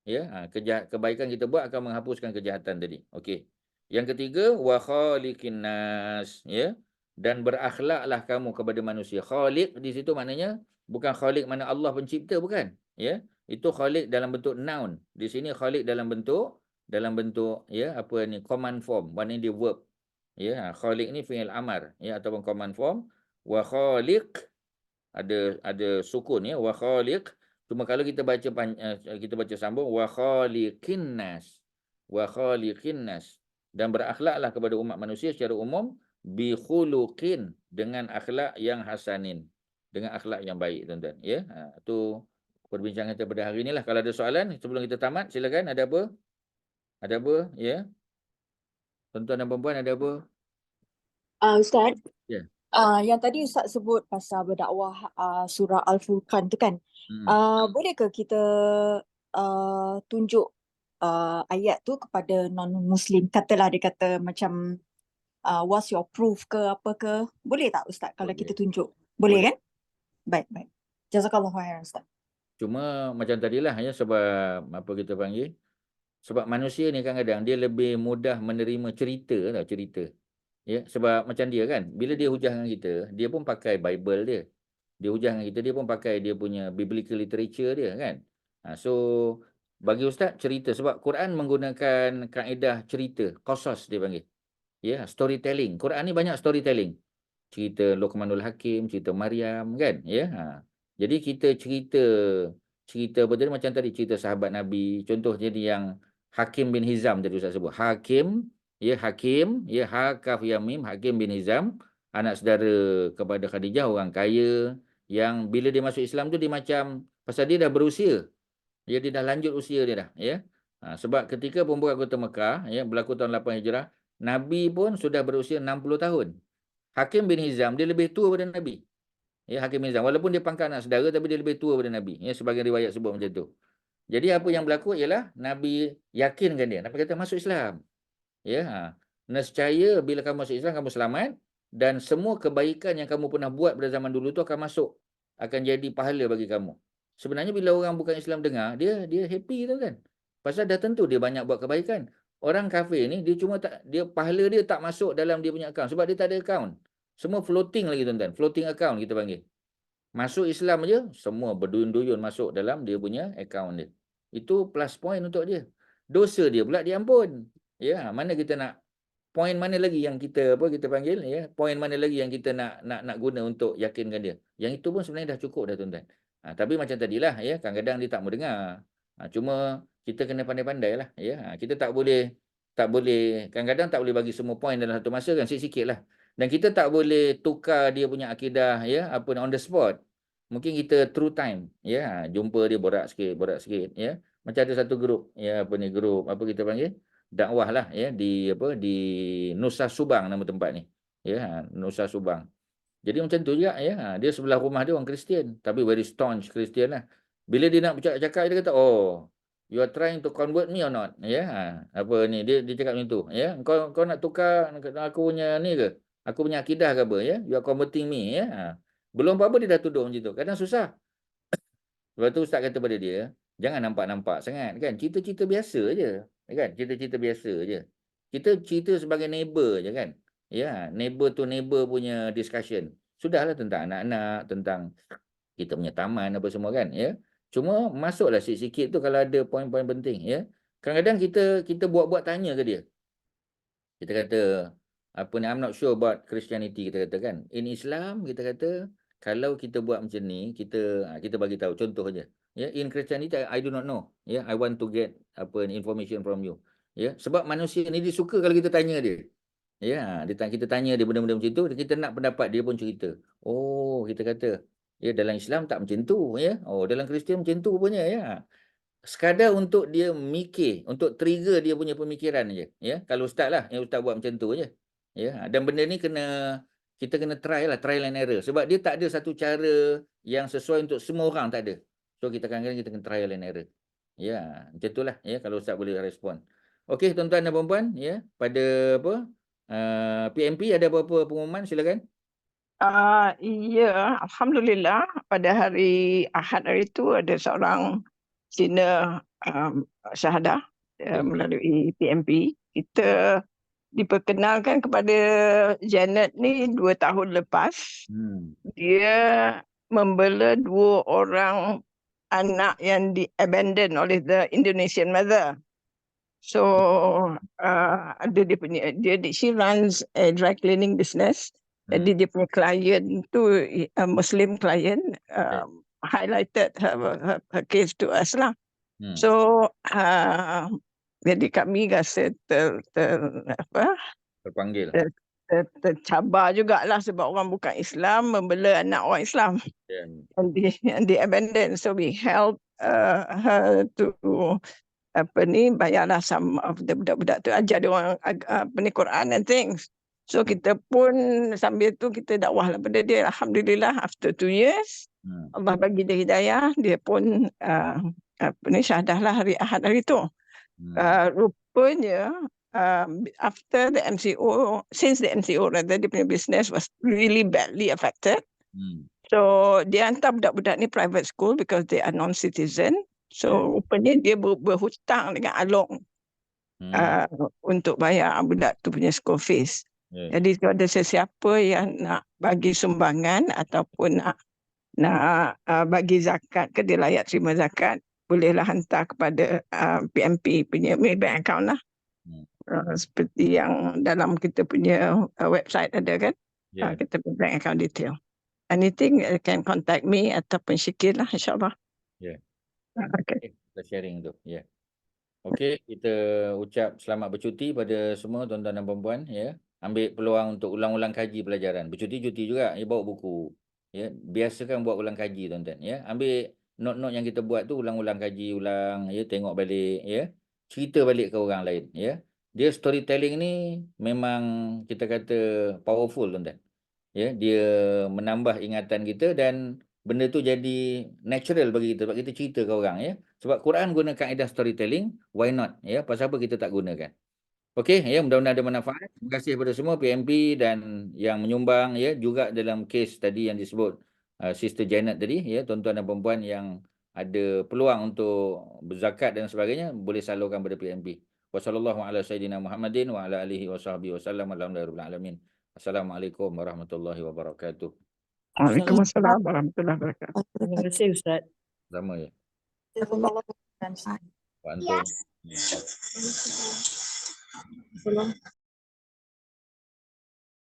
ya. Kebaikan kita buat akan menghapuskan kejahatan tadi. Okey. Yang ketiga, wa khaliqin nas, ya, dan berakhlaklah kamu kepada manusia. Khaliq di situ maknanya bukan khaliq mana Allah pencipta, bukan, ya. Itu khaliq dalam bentuk noun. Di sini khaliq dalam bentuk ya, apa ni, command form, maknanya dia verb. Ya, khaliq ni fi'il amar, ya, ataupun command form. Wa khaliq ada sukun, ya, wa khaliq. Cuma kalau kita baca sambung, wa khaliqin nas. Wa khaliqin nas. Dan berakhlaklah kepada umat manusia secara umum bi khuluqin, dengan akhlak yang hasanin. dengan akhlak yang baik, tuan-tuan. Ya, tu perbincangan kita pada hari inilah. Kalau ada soalan sebelum kita tamat, silakan. Ada apa? Ada apa? Ya. Tuan-tuan dan puan ada apa? Ustaz, Ya. yang tadi Ustaz sebut pasal berdakwah surah Al-Furqan tu kan. Boleh ke kita tunjuk ayat tu kepada non-Muslim? Katalah dia kata macam what's your proof ke apa ke? Boleh tak Ustaz kalau kita tunjuk? Boleh kan? Baik. Jazakallah khairan Ustaz. Cuma macam tadilah ya, sebab apa kita panggil? Sebab manusia ni kadang-kadang dia lebih mudah menerima cerita tau, cerita. Ya, sebab macam dia kan, bila dia hujah dengan kita, dia pun pakai Bible dia. Dia hujah dengan kita, dia pun pakai dia punya biblical literature dia kan. So bagi ustaz cerita, sebab Quran menggunakan kaedah cerita, qasas dia panggil. Ya, storytelling. Quran ni banyak storytelling. Cerita Luqmanul Hakim, cerita Maryam kan, ya. Jadi kita cerita apa tadi, macam tadi cerita sahabat Nabi. Contoh jadi yang Hakim bin Hizam tadi ustaz sebut. Hakim, ya, Ha Kaf Ya Mim, Hakim bin Hizam, anak saudara kepada Khadijah, orang kaya yang bila dia masuk Islam tu dia macam pasal dia dah berusia. Dia dah lanjut usia dia dah, ya. Sebab ketika pembukaan kota Mekah, ya, berlaku tahun 8 Hijrah, Nabi pun sudah berusia 60 tahun. Hakim bin Hizam dia lebih tua daripada Nabi. Ya, Hakim bin Hizam walaupun dia pangkat anak saudara tapi dia lebih tua daripada Nabi. Ya, sebagai riwayat sebut macam tu. Jadi apa yang berlaku ialah Nabi yakinkan dia. Nabi kata masuk Islam. Ya, nescaya bila kamu masuk Islam kamu selamat dan semua kebaikan yang kamu pernah buat pada zaman dulu tu akan masuk, akan jadi pahala bagi kamu. Sebenarnya bila orang bukan Islam dengar, dia happy tu kan. Pasal dah tentu dia banyak buat kebaikan. Orang kafir ni dia cuma tak, dia pahala dia tak masuk dalam dia punya akaun sebab dia tak ada akaun. Semua floating lagi tuan-tuan. Floating account kita panggil. Masuk Islam aja semua berduyun-duyun masuk dalam dia punya akaun dia. Itu plus point untuk dia. Dosa dia pula diampun. Ya, mana kita nak poin mana lagi yang kita kita panggil, ya, poin mana lagi yang kita nak guna untuk yakinkan dia. Yang itu pun sebenarnya dah cukup dah tuan-tuan. Tapi macam tadilah, ya, kadang-kadang dia tak mau dengar. Cuma kita kena pandai-pandai lah, ya. Kita tak boleh kadang-kadang tak boleh bagi semua poin dalam satu masa kan, sikit-sikit lah. Dan kita tak boleh tukar dia punya akidah, ya, apa on the spot. Mungkin kita through time, ya, jumpa dia borak sikit, ya. Macam ada satu grup, ya, grup apa kita panggil? Dakwah lah, ya, di Nusa Subang nama tempat ni. Ya, Nusa Subang. Jadi macam tu juga, ya. Dia sebelah rumah dia orang Kristian, tapi very staunch Kristian lah. Bila dia nak bercakap dia kata, "Oh, you are trying to convert me or not?" Ya, apa ni dia cakap macam tu, ya. Kau nak tukar aku punya ni ke? Aku punya akidah ke apa, ya? You are converting me, ya. Belum apa-apa dia dah tuduh macam tu. Kadang susah. Lepas tu ustaz kata pada dia, jangan nampak-nampak sangat kan. Cerita-cerita biasa je. Kan? Cerita-cerita biasa je. Kita cerita sebagai neighbor je kan. Ya, neighbor to neighbor punya discussion. Sudahlah tentang anak-anak, tentang kita punya taman apa semua kan, ya. Cuma masuklah sikit-sikit tu kalau ada poin-poin penting, ya. Kadang-kadang kita buat-buat tanya ke dia. Kita kata apa ni, I'm not sure about Christianity, kita kata kan. In Islam kita kata kalau kita buat macam ni, kita bagi tahu contoh aja. Ya, in Christianity I do not know. Ya, I want to get information from you. Ya, sebab manusia ni dia suka kalau kita tanya dia. Ya, kita tanya dia benda-benda macam tu, kita nak pendapat dia pun cerita. Oh, kita kata, ya dalam Islam tak macam tu, ya. Oh, dalam Kristian macam tu punya, ya. Sekadar untuk dia mikir, untuk trigger dia punya pemikiran aja, ya. Kalau ustaz lah, yang ustaz buat macam tu aja. Ya, dan benda ni kita kena try lah, trial and error. Sebab dia tak ada satu cara yang sesuai untuk semua orang, tak ada. So kita kadang-kadang kita kena trial and error. Ya, macam itulah, ya, kalau ustaz boleh respon. Okey tuan-tuan dan puan-puan, ya, pada PMP ada apa-apa pengumuman, silakan. Ya, Alhamdulillah pada hari Ahad hari itu ada seorang Cina syahadah melalui PMP. Kita diperkenalkan kepada Janet ni 2 tahun lepas. Dia membela 2 orang anak yang di-abandon oleh the Indonesian mother. So she runs a dry cleaning business. Jadi dia punya klien tu Muslim client, highlighted her case to us lah. So jadi kami rasa terpanggil, tercabar jugalah sebab orang bukan Islam membela anak orang Islam. and the abandoned. So we help her to bayarlah some of the budak-budak tu, ajar dia orang Quran and things. So kita pun sambil tu kita dakwah lah pada dia. Alhamdulillah, after 2 years Allah bagi dia hidayah, dia pun syahadah lah hari Ahad hari tu. Rupanya after the MCO, since the MCO rather, dia punya business was really badly affected. So dia hantar budak-budak ni private school because they are non-citizen. So rupanya dia berhutang dengan Along untuk bayar budak tu punya school fees. Jadi kalau ada sesiapa yang nak bagi sumbangan ataupun nak bagi zakat ke, dia layak terima zakat, bolehlah hantar kepada PMP punya bank account lah. Seperti yang dalam kita punya website ada kan, kita punya bank account detail. Anything can contact me ataupun Syakir lah, insyaAllah. Okay. Kita sharing tu. Okey, kita ucap selamat bercuti pada semua tuan-tuan dan puan-puan. Ambil peluang untuk ulang-ulang kaji pelajaran. Bercuti-cuti juga, bawa buku. Biasakan buat ulang kaji tuan-tuan. Ambil note-note yang kita buat tu, ulang-ulang kaji, tengok balik. Cerita balik ke orang lain. Dia storytelling ni memang kita kata powerful tuan-tuan. Dia menambah ingatan kita dan benda tu jadi natural bagi kita sebab kita cerita ke orang. Sebab Quran guna kaedah storytelling, why not? Pasal apa kita tak gunakan? Okey, mudah-mudahan ada manfaat. Terima kasih kepada semua PMP dan yang menyumbang, juga dalam kes tadi yang disebut Sister Janet tadi, tuan-tuan dan perempuan yang ada peluang untuk berzakat dan sebagainya, boleh salurkan pada PMP. Wassalamualaikum Assalamualaikum warahmatullahi wabarakatuh. Waalaikumsalam warahmatullahi wabarakatuh. Terima kasih Ustaz. Sama ya. Jazakallah khairan. Bantu.